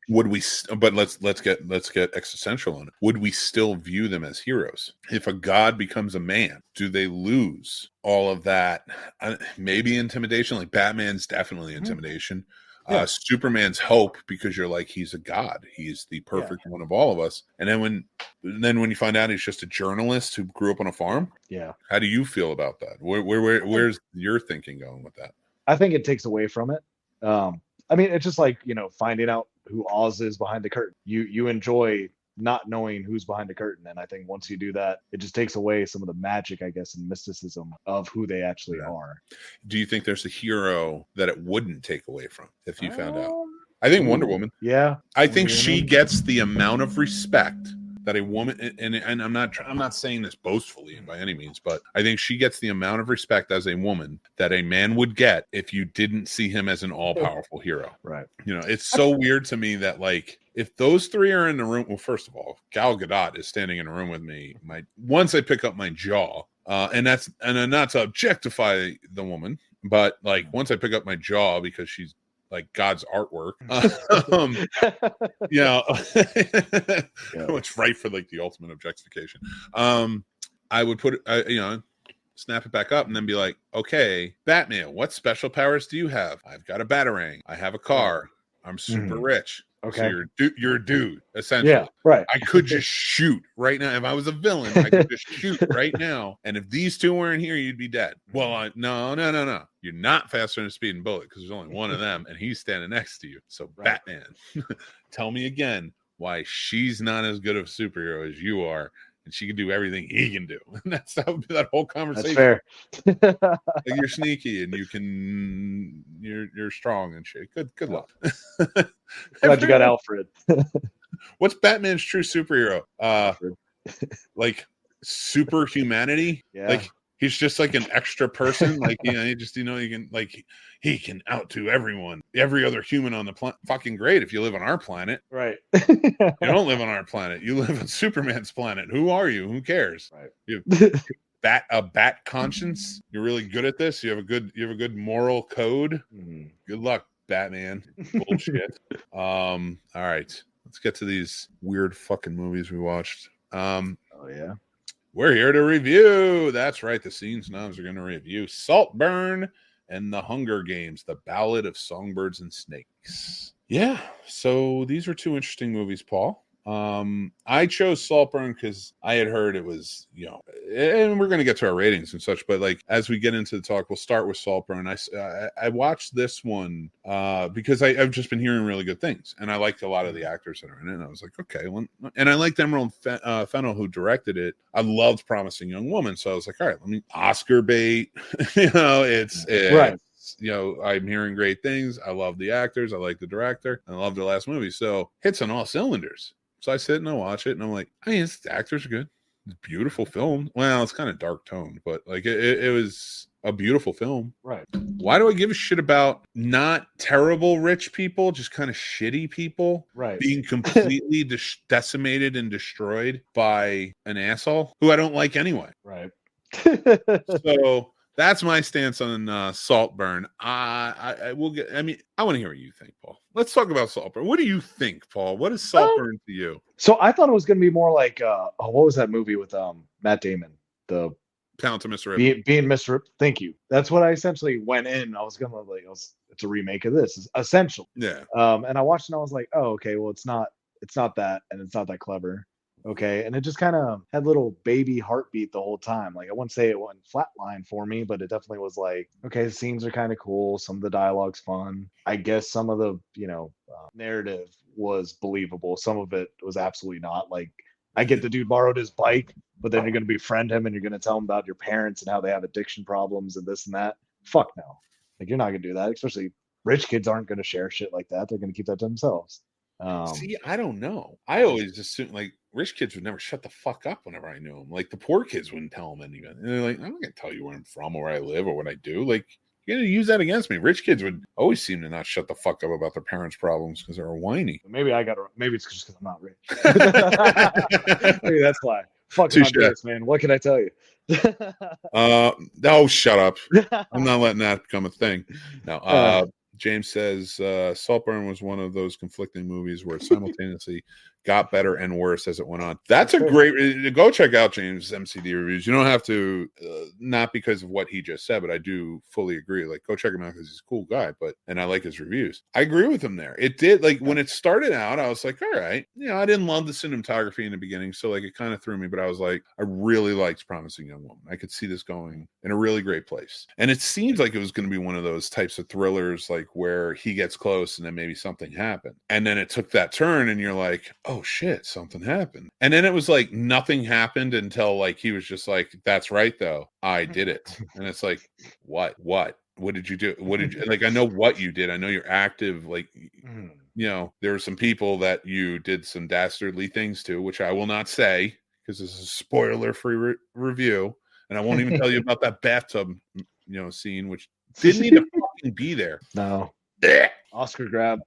Would we? But let's get existential on it. Would we still view them as heroes if a god becomes a man? Do they lose all of that? Maybe intimidation. Like Batman's definitely intimidation. Yeah. Superman's hope because you're like he's a god. He's the perfect one of all of us. And then when you find out he's just a journalist who grew up on a farm. Yeah. How do you feel about that? Where's your thinking going with that? I think it takes away from it. I mean, it's just like, finding out who Oz is behind the curtain. You enjoy not knowing who's behind the curtain. And I think once you do that, it just takes away some of the magic, I guess, and mysticism of who they actually are. Do you think there's a hero that it wouldn't take away from if you found out? I think Wonder Woman. Yeah. I think she gets the amount of respect that a woman, and I'm not saying this boastfully by any means, but I think she gets the amount of respect as a woman that a man would get if you didn't see him as an all-powerful hero. Right. It's so weird to me that like if those three are in the room, well, first of all, Gal Gadot is standing in a room with me. Once I pick up my jaw, and not to objectify the woman, but like once I pick up my jaw because she's like God's artwork, it's right for like the ultimate objectification. I would put it, snap it back up and then be like, okay, Batman, what special powers do you have? I've got a batarang. I have a car. I'm super rich. Okay. So you're a dude, essentially. Yeah, right. I could just shoot right now. If I was a villain, I could just shoot right now. And if these two weren't here, you'd be dead. Well, no. You're not faster than a speeding bullet because there's only one of them and he's standing next to you. So Batman, tell me again why she's not as good of a superhero as you are. And she can do everything he can do. And that would be that whole conversation. That's fair. Like you're sneaky and you're strong and shit. Good luck. Glad you got Alfred. What's Batman's true superhero? Like super humanity? Yeah. Like he's just like an extra person. Like, he can outdo everyone, every other human on the planet. Fucking great if you live on our planet. Right. You don't live on our planet. You live on Superman's planet. Who are you? Who cares? Right. You have a bat conscience. You're really good at this. You have a good moral code. Good luck, Batman. Bullshit. All right. Let's get to these weird fucking movies we watched. Oh yeah. We're here to review. That's right. The Snobs are going to review Saltburn and The Hunger Games, the Ballad of Songbirds and Snakes. Yeah. So these are two interesting movies, Paul. I chose Saltburn because I had heard it was, and we're going to get to our ratings and such, but like as we get into the talk, we'll start with Saltburn. I watched this one because I've just been hearing really good things, and I liked a lot of the actors that are in it. And I was like, okay, and I liked Emerald Fennell who directed it. I loved Promising Young Woman, so I was like, all right, let me Oscar bait. It's right. I'm hearing great things. I love the actors. I like the director. I love the last movie. So hits on all cylinders. So I sit and I watch it, and I'm like, I mean, the actors are good. It's a beautiful film. Well, it's kind of dark toned, but like it was a beautiful film. Right. Why do I give a shit about not terrible rich people, just kind of shitty people Right. being completely decimated and destroyed by an asshole who I don't like anyway? Right. So that's my stance on Saltburn. I will get. I mean, I want to hear what you think, Paul. Let's talk about Saltburn. What do you think, Paul? What is Saltburn to you? So I thought it was going to be more like, what was that movie with Matt Damon? The Talented Mr. Ripley. being Mr. Thank you. That's what I essentially went in. I was gonna like, it's a remake of this, essentially. Yeah. And I watched and I was like, oh, okay, well, it's not that, and it's not that clever. Okay, and it just kind of had little baby heartbeat the whole time. Like I wouldn't say it went flatline for me, but it definitely was like, okay, the scenes are kind of cool. Some of the dialogue's fun. I guess some of the narrative was believable. Some of it was absolutely not. Like I get the dude borrowed his bike, but then you're going to befriend him and you're going to tell him about your parents and how they have addiction problems and this and that. Fuck no. Like you're not going to do that. Especially rich kids aren't going to share shit like that. They're going to keep that to themselves. See, I don't know. I always assumed like rich kids would never shut the fuck up whenever I knew them. Like the poor kids wouldn't tell them anything. And they're like, I'm not going to tell you where I'm from or where I live or what I do. Like, you're going to use that against me. Rich kids would always seem to not shut the fuck up about their parents' problems because they're whiny. Maybe it's just because I'm not rich. Maybe that's why. Fuck my this, man. What can I tell you? Oh, shut up. I'm not letting that become a thing. No, James says Saltburn was one of those conflicting movies where it simultaneously got better and worse as it went on. That's a great go check out James' MCD reviews. You don't have to, not because of what he just said, but I do fully agree. Like, go check him out because he's a cool guy. And I like his reviews. I agree with him there. It did, like, when it started out, I was like, all right, I didn't love the cinematography in the beginning, so like it kind of threw me. But I was like, I really liked Promising Young Woman. I could see this going in a really great place. And it seems like it was going to be one of those types of thrillers, like where he gets close and then maybe something happened, and then it took that turn, and you're like, oh shit, something happened. And then it was like nothing happened until like he was just like, that's right though, I did it. And it's like, what did you do? What did you, like, I know what you did, I know you're active, like, there were some people that you did some dastardly things to, which I will not say because this is a spoiler-free review, and I won't even tell you about that bathtub scene, which didn't need to fucking be there. No. Oscar grab.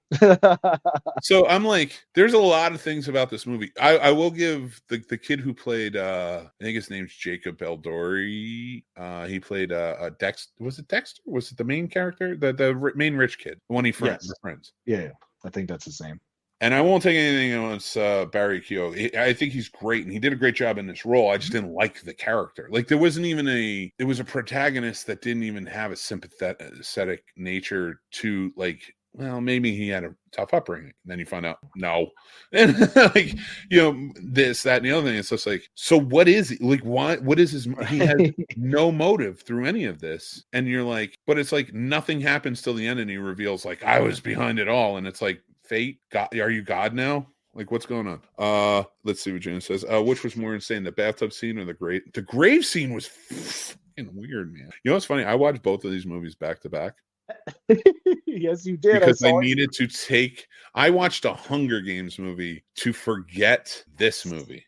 So I'm like, there's a lot of things about this movie. I will give the kid who played, I think his name's Jacob Eldori. He played Dexter. Was it Dexter? Was it the main character? The main rich kid, the one he friends. Yeah, I think that's his name. And I won't take anything against Barry Keogh. I think he's great, and he did a great job in this role. I just didn't like the character. Like, there wasn't even it was a protagonist that didn't even have a sympathetic nature to, like, well, maybe he had a tough upbringing. And then you find out, no. And like, this, that, and the other thing. It's just like, so what is he? Like, why? What is his? He has no motive through any of this. And you're like, but it's like nothing happens till the end, and he reveals, like, I was behind it all. And it's like, fate? God, are you God now? Like, what's going on? Let's see what James says. Which was more insane, the bathtub scene or the grave? The grave scene was fucking weird, man. You know what's funny? I watched both of these movies back to back. Yes, you did. Because I needed to take. I watched a Hunger Games movie to forget this movie.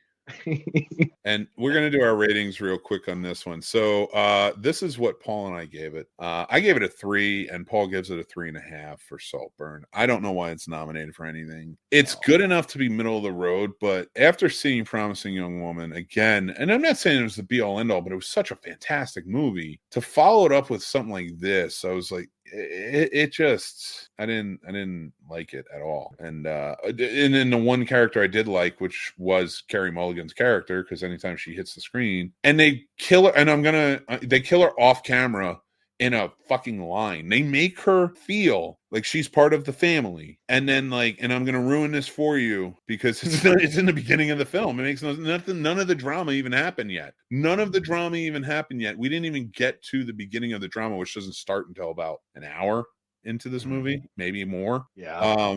And we're going to do our ratings real quick on this one. So this is what Paul and I gave it. I gave it a 3, and Paul gives it a 3.5 for Saltburn. I don't know why it's nominated for anything. It's good enough to be middle of the road, but after seeing Promising Young Woman again, and I'm not saying it was the be all end all, but it was such a fantastic movie, to follow it up with something like this, I was like, it just, I didn't like it at all. And then the one character I did like, which was Carey Mulligan's character, because anytime she hits the screen, and they kill her, and they kill her off camera in a fucking line. They make her feel like she's part of the family, and then like, and I'm gonna ruin this for you because it's in the beginning of the film. It makes nothing. None of the drama even happened yet. None of the drama even happened yet. We didn't even get to the beginning of the drama, which doesn't start until about an hour into this movie, maybe more. Yeah.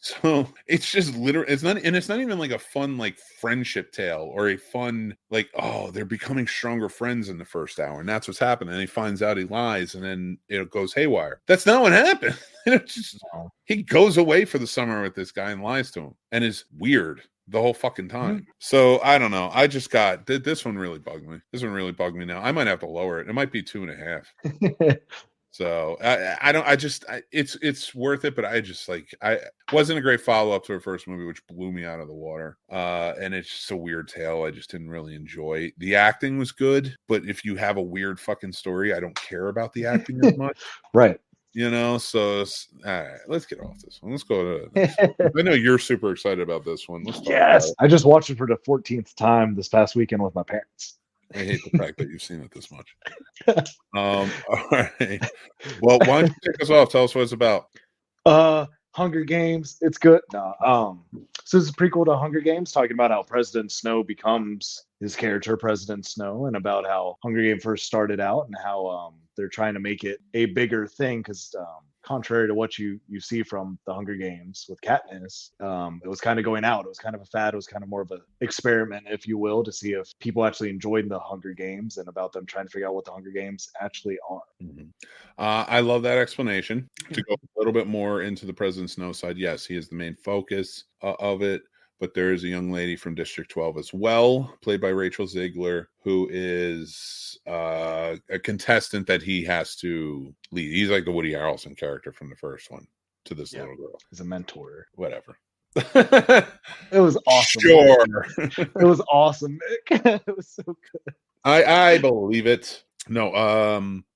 So it's just literally, it's not even like a fun like friendship tale or a fun like, oh, they're becoming stronger friends in the first hour, and that's what's happening. And he finds out he lies, and then it goes haywire. That's not what happened. He goes away for the summer with this guy and lies to him, and is weird. the whole fucking time. So I don't know. I just got this one really bugged me. This one really bugged me now. I might have to lower it. It might be 2.5. So it's worth it, but I wasn't a great follow up to her first movie, which blew me out of the water. And it's just a weird tale. I just didn't really enjoy. The acting was good, but if you have a weird fucking story, I don't care about the acting as much. Right. You know, so all right, let's get off this one. Let's go to this. I know you're super excited about this one. Let's talk about it. I just watched it for the 14th time this past weekend with my parents. I hate the fact that you've seen it this much. All right. Well, why don't you kick us off? Tell us what it's about. Hunger Games. It's good. No, so this is a prequel to Hunger Games, talking about how President Snow becomes his character, President Snow, and about how Hunger Games first started out and how they're trying to make it a bigger thing because contrary to what you see from the Hunger Games with Katniss, it was kind of going out. It was kind of a fad. It was kind of more of an experiment, if you will, to see if people actually enjoyed the Hunger Games and about them trying to figure out what the Hunger Games actually are. Mm-hmm. I love that explanation. To go a little bit more into the President Snow side, yes, he is the main focus of it. But there is a young lady from District 12 as well, played by Rachel Ziegler, who is a contestant that he has to lead. He's like the Woody Harrelson character from the first one to this little girl. He's a mentor. Whatever. It was awesome. Sure. It was awesome, Mick. It was so good. I believe it. No,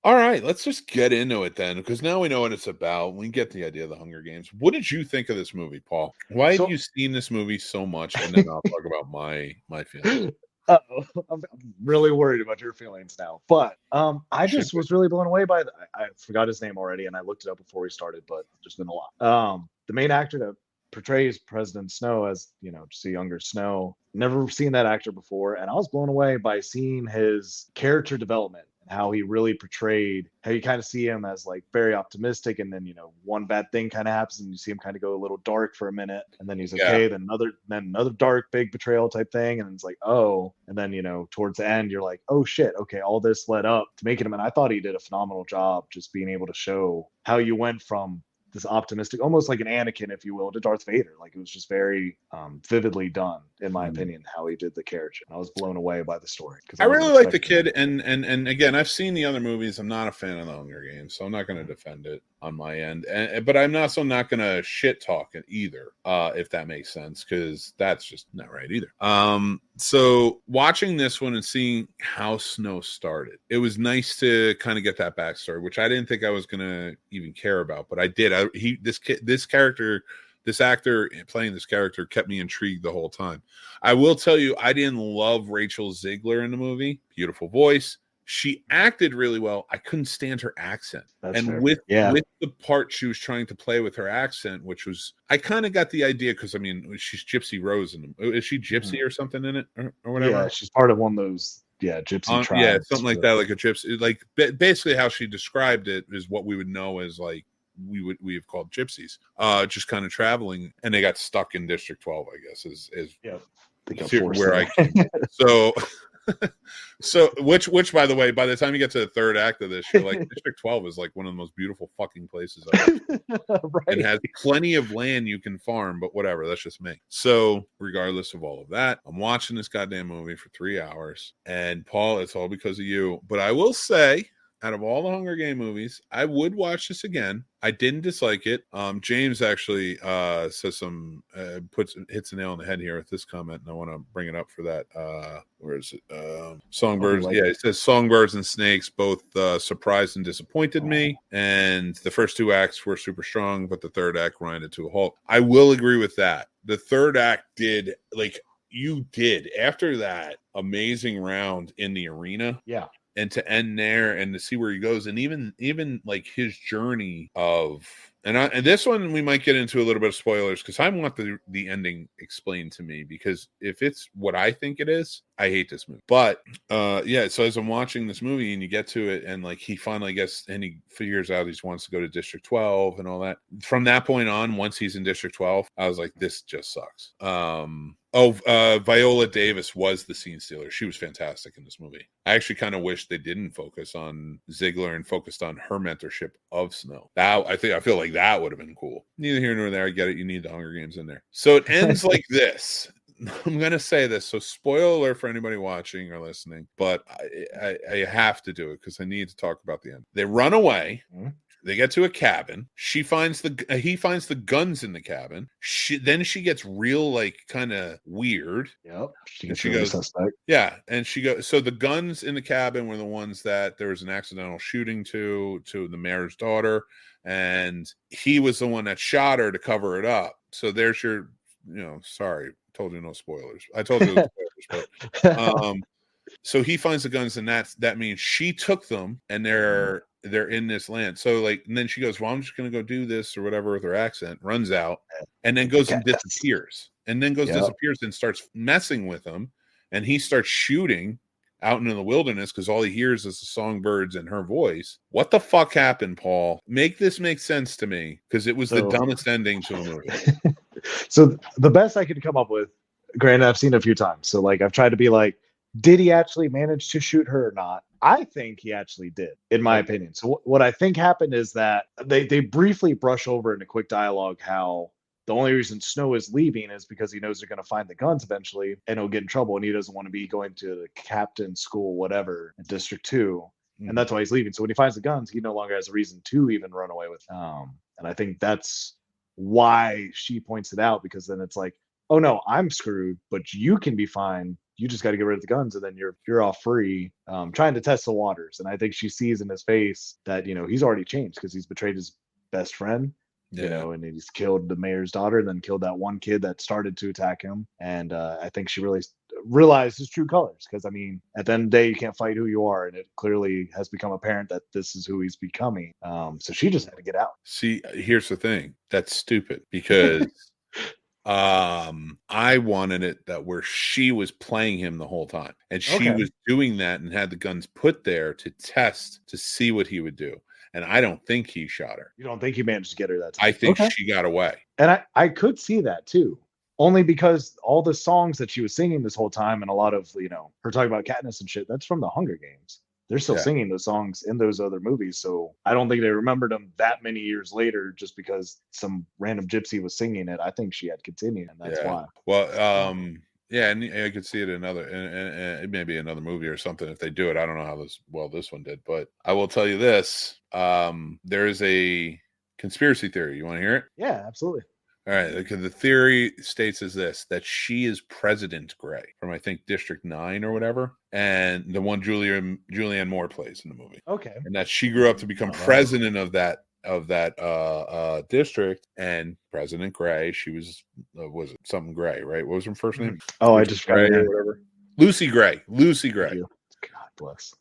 all right, let's just get into it then, because now we know what it's about. We get the idea of the Hunger Games. What did you think of this movie, Paul? Why have you seen this movie so much? And then I'll talk about my feelings. I'm really worried about your feelings now. But I just was really blown away by I forgot his name already, and I looked it up before we started, but there's been a lot. The main actor that portrays President Snow as, just a younger Snow. Never seen that actor before, and I was blown away by seeing his character development. How he really portrayed, how you kind of see him as like very optimistic, and then one bad thing kind of happens and you see him kind of go a little dark for a minute, and then he's okay, then another dark big betrayal type thing, and it's like, oh, and then towards the end you're like, oh shit, okay, all this led up to making him. And I thought he did a phenomenal job just being able to show how you went from this optimistic, almost like an Anakin, if you will, to Darth Vader. Like, it was just very vividly done, in my opinion, how he did the character. I was blown away by the story. I really like the kid, and again, I've seen the other movies. I'm not a fan of the Hunger Games, so I'm not going to defend it on my end. But I'm also not going to shit talk it either, if that makes sense, because that's just not right either. So watching this one and seeing how Snow started, it was nice to kind of get that backstory, which I didn't think I was going to even care about, but I did. This actor playing this character kept me intrigued the whole time. I will tell you, I didn't love Rachel Ziegler in the movie. Beautiful voice. She acted really well. I couldn't stand her accent. That's fair. With the part she was trying to play with her accent, which was, I kind of got the idea, because she's Gypsy Rose is she Gypsy or something in it or whatever? Yeah, she's part of one of those gypsy tribes. Yeah, something like that, like a gypsy. Like basically how she described it is what we would know as like we have called gypsies, just kind of traveling, and they got stuck in District 12, I guess is where I came. So which by the way, by the time you get to the third act of this, you're like, District 12 is like one of the most beautiful fucking places ever. Right. It has plenty of land you can farm, but whatever, that's just me. So regardless of all of that, I'm watching this goddamn movie for 3 hours, and Paul, it's all because of you. But I will say, out of all the Hunger Game movies, I would watch this again. I didn't dislike it. James actually says hits the nail on the head here with this comment, and I want to bring it up for that. Where is it? Songbirds. It says Songbirds and Snakes both surprised and disappointed me, and the first 2 acts were super strong, but the third act grinded to a halt. I will agree with that. The third act did, like you did, after that amazing round in the arena. Yeah. And to end there and to see where he goes, and even like his journey of, and this one we might get into a little bit of spoilers, because I want the ending explained to me, because if it's what I think it is, I hate this movie. But so as I'm watching this movie and you get to it, and like he finally gets, and he figures out he wants to go to District 12 and all that. From that point on, once he's in District 12, I was like, this just sucks. Viola Davis was the scene stealer. She was fantastic in this movie. I actually kind of wish they didn't focus on Ziegler and focused on her mentorship of Snow. I feel like that would have been cool. Neither here nor there. I get it. You need the Hunger Games in there. So it ends like this. I'm gonna say this, so spoiler alert for anybody watching or listening, but I have to do it because I need to talk about the end. They run away. Mhm. They get to a cabin. He finds the guns in the cabin. She gets real, like, kind of weird. Yep. She And gets she really goes, suspect. yeah, and she goes. So the guns in the cabin were the ones that there was an accidental shooting to the mayor's daughter, and he was the one that shot her to cover it up. So there's your, sorry, told you no spoilers. I told you the spoilers, but so he finds the guns, and that means she took them, and they're in this land. So, like, and then she goes, well, I'm just gonna go do this or whatever with her accent, runs out, and then goes and disappears, and starts messing with him, and he starts shooting out into the wilderness because all he hears is the songbirds and her voice. What the fuck happened, Paul? Make this make sense to me, because it was the dumbest ending to a movie. So the best I could come up with, granted, I've seen it a few times, so like I've tried to be like, did he actually manage to shoot her or not? I think he actually did, in my opinion. So what I think happened is that they briefly brush over in a quick dialogue how the only reason Snow is leaving is because he knows they're going to find the guns eventually, and he'll get in trouble, and he doesn't want to be going to the captain's school, whatever, in District 2. And that's why he's leaving. So when he finds the guns, he no longer has a reason to even run away with them. And I think that's why she points it out, because then it's like, oh no, I'm screwed, but you can be fine. You just got to get rid of the guns, and then you're off free, trying to test the waters. And I think she sees in his face that, he's already changed because he's betrayed his best friend, and he's killed the mayor's daughter, and then killed that one kid that started to attack him. And I think she really realized his true colors, because I mean, at the end of the day, you can't fight who you are, and it clearly has become apparent that this is who he's becoming. So she just had to get out. See, here's the thing. That's stupid, because I wanted it that where she was playing him the whole time, and she was doing that and had the guns put there to test to see what he would do. And I don't think he shot her. You don't think he managed to get her that time? I think she got away. And I could see that too, only because all the songs that she was singing this whole time, and a lot of, her talking about Katniss and shit, that's from the Hunger Games. They're still singing those songs in those other movies. So I don't think they remembered them that many years later just because some random gypsy was singing it. I think she had continued, and that's why. Well, yeah, and I could see it in it may be another movie or something if they do it. I don't know how this one did, but I will tell you this. There is a conspiracy theory. You want to hear it? Yeah, absolutely. All right, because the theory states as this, that she is President Gray from, I think, District 9 or whatever, and the one Julianne Moore plays in the movie. Okay. And that she grew up to become president of that district, and President Gray, she was it something Gray, right? What was her first name? Oh, I just Gray or whatever. Lucy Gray. God bless.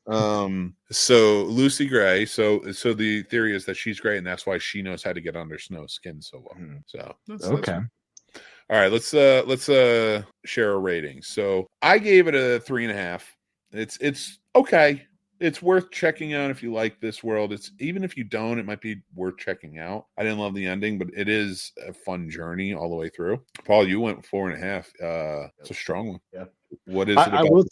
So Lucy Gray. So the theory is that she's great, and that's why she knows how to get under Snow's skin so well. So that's okay. All right, let's share a rating. So I gave it a 3.5. It's okay. It's worth checking out if you like this world. It's even if you don't, it might be worth checking out. I didn't love the ending, but it is a fun journey all the way through. Paul, you went 4.5. It's a strong one. Yeah. What is it about?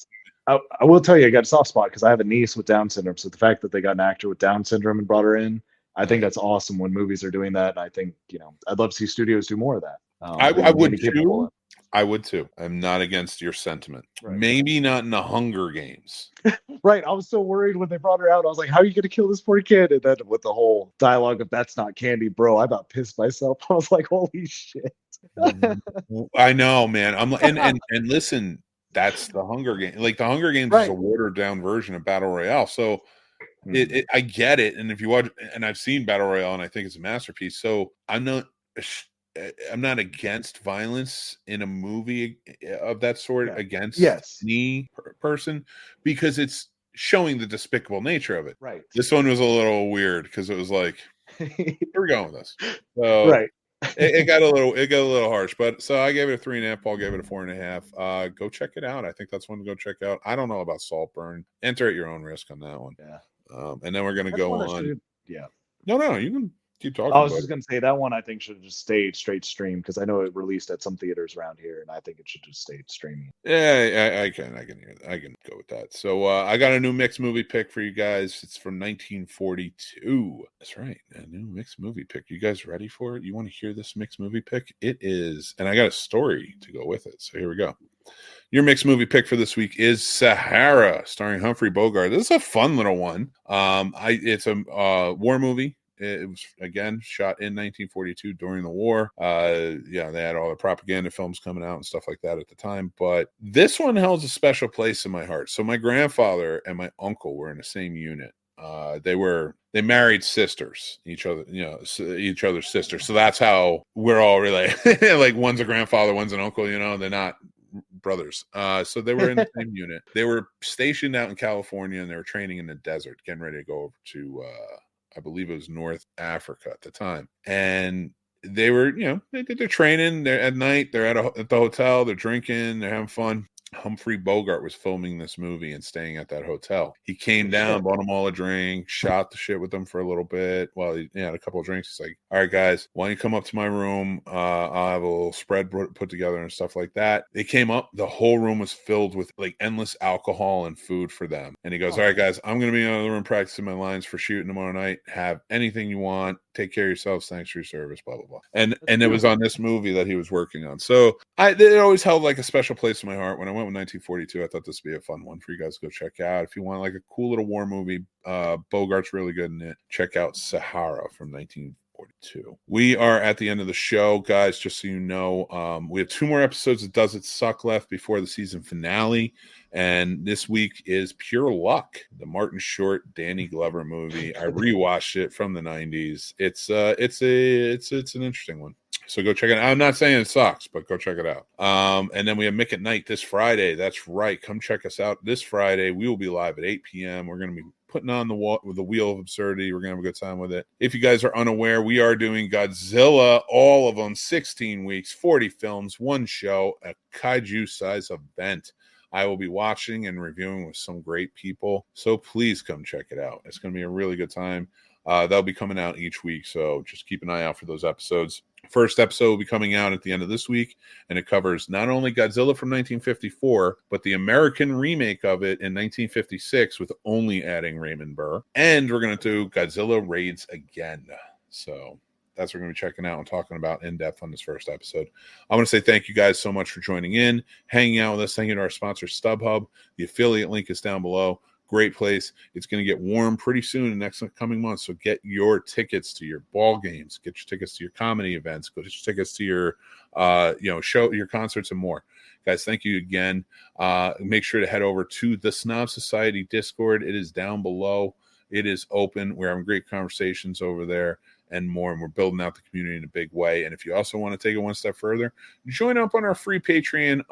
I will tell you, I got a soft spot because I have a niece with Down syndrome. So the fact that they got an actor with Down syndrome and brought her in, I think that's awesome when movies are doing that. And I think, I'd love to see studios do more of that. I would too. I would too. I'm not against your sentiment. Right. Maybe not in the Hunger Games. Right. I was so worried when they brought her out. I was like, how are you going to kill this poor kid? And then with the whole dialogue of that's not candy, bro, I about pissed myself. I was like, holy shit. I know, man. I'm and listen, that's the Hunger Games. Like the Hunger Games is a watered down version of Battle Royale. So I get it. And if you watch, and I've seen Battle Royale, and I think it's a masterpiece. So I'm not against violence in a movie of that sort against any person, because it's showing the despicable nature of it. Right. This one was a little weird because it was like, we're going with this. So right. it got a little harsh, but so I gave it a 3.5. Paul gave it a 4.5. Go check it out. I think that's one to go check out. I don't know about Saltburn. Enter at your own risk on that one. Yeah. And then we're going to go on. Yeah. No, you can. Keep talking. I was buddy. just gonna say that one I think should have just stayed straight stream because I know it released at some theaters around here, and I think it should just stay streaming. Yeah, I can hear that. I can go with that. So I got a new mixed movie pick for you guys. It's from 1942. That's right, a new mixed movie pick. You guys ready for it? You want to hear this mixed movie pick? It is, and I got a story to go with it. So here we go. Your mixed movie pick for this week is Sahara, starring Humphrey Bogart. This is a fun little one. It's a war movie. It was, again, shot in 1942 during the war. Yeah, they had all the propaganda films coming out and stuff like that at the time. But this one holds a special place in my heart. So my grandfather and my uncle were in the same unit. They married sisters, each other's sisters. So that's how we're all related. Like one's a grandfather, one's an uncle. They're not brothers. So they were in the same unit. They were stationed out in California, and they were training in the desert, getting ready to go over to I believe it was North Africa at the time. And they were, they did their training. They're at night. They're at the hotel. They're drinking. They're having fun. Humphrey Bogart was filming this movie and staying at that hotel. He came down, bought them all a drink, shot the shit with them for a little bit. Well, he had a couple of drinks. He's like, all right, guys, why don't you come up to my room? I'll have a little spread put together and stuff like that. They came up. The whole room was filled with like endless alcohol and food for them. And he goes, all right, guys, I'm going to be in the room practicing my lines for shooting tomorrow night. Have anything you want. Take care of yourselves. Thanks for your service, blah, blah, blah. And it was on this movie that he was working on. So it always held like a special place in my heart. When I went with 1942, I thought this would be a fun one for you guys to go check out. If you want like a cool little war movie, Bogart's really good in it. Check out Sahara from 1942. We are at the end of the show, guys, just so you know. We have 2 more episodes of Does It Suck left before the season finale. And this week is Pure Luck, the Martin Short, Danny Glover movie. I rewatched it from the 90s. It's an interesting one. So go check it out. I'm not saying it sucks, but go check it out. And then we have Mick at Night this Friday. That's right. Come check us out this Friday. We will be live at 8 p.m. We're going to be putting on the Wheel of Absurdity. We're going to have a good time with it. If you guys are unaware, we are doing Godzilla, all of them, 16 weeks, 40 films, 1 show, a kaiju-size event. I will be watching and reviewing with some great people. So please come check it out. It's going to be a really good time. They'll be coming out each week. So just keep an eye out for those episodes. First episode will be coming out at the end of this week, and it covers not only Godzilla from 1954, but the American remake of it in 1956 with only adding Raymond Burr. And we're going to do Godzilla Raids again. So that's what we're going to be checking out and talking about in depth on this first episode. I want to say thank you guys so much for joining in, hanging out with us. Thank you to our sponsor, StubHub. The affiliate link is down below. Great place. It's going to get warm pretty soon in the next coming months. So get your tickets to your ball games, get your tickets to your comedy events, get your tickets to your show, your concerts, and more. Guys, thank you again. Make sure to head over to the Snob Society Discord. It is down below. It is open. We're having great conversations over there and more, and we're building out the community in a big way. And if you also want to take it one step further, join up on our free Patreon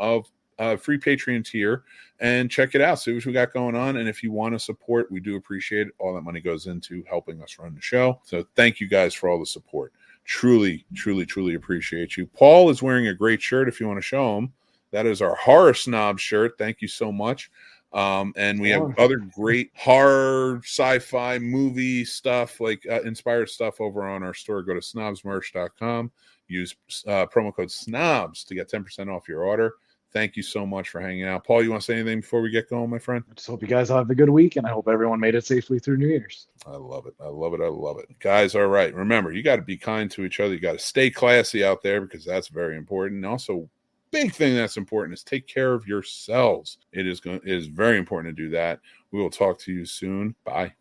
tier and check it out. See what we got going on. And if you want to support, we do appreciate it. All that money goes into helping us run the show. So thank you guys for all the support. Truly, truly, truly appreciate you. Paul is wearing a great shirt if you want to show him. That is our Horror Snob shirt. Thank you so much. And we have other great horror, sci-fi, movie stuff, like inspired stuff over on our store. Go to snobsmerch.com. Use promo code SNOBS to get 10% off your order. Thank you so much for hanging out. Paul, you want to say anything before we get going, my friend? I just hope you guys have a good week, and I hope everyone made it safely through New Year's. I love it. I love it. I love it. Guys, all right. Remember, you got to be kind to each other. You got to stay classy out there because that's very important. And also, big thing that's important is take care of yourselves. It is very important to do that. We will talk to you soon. Bye.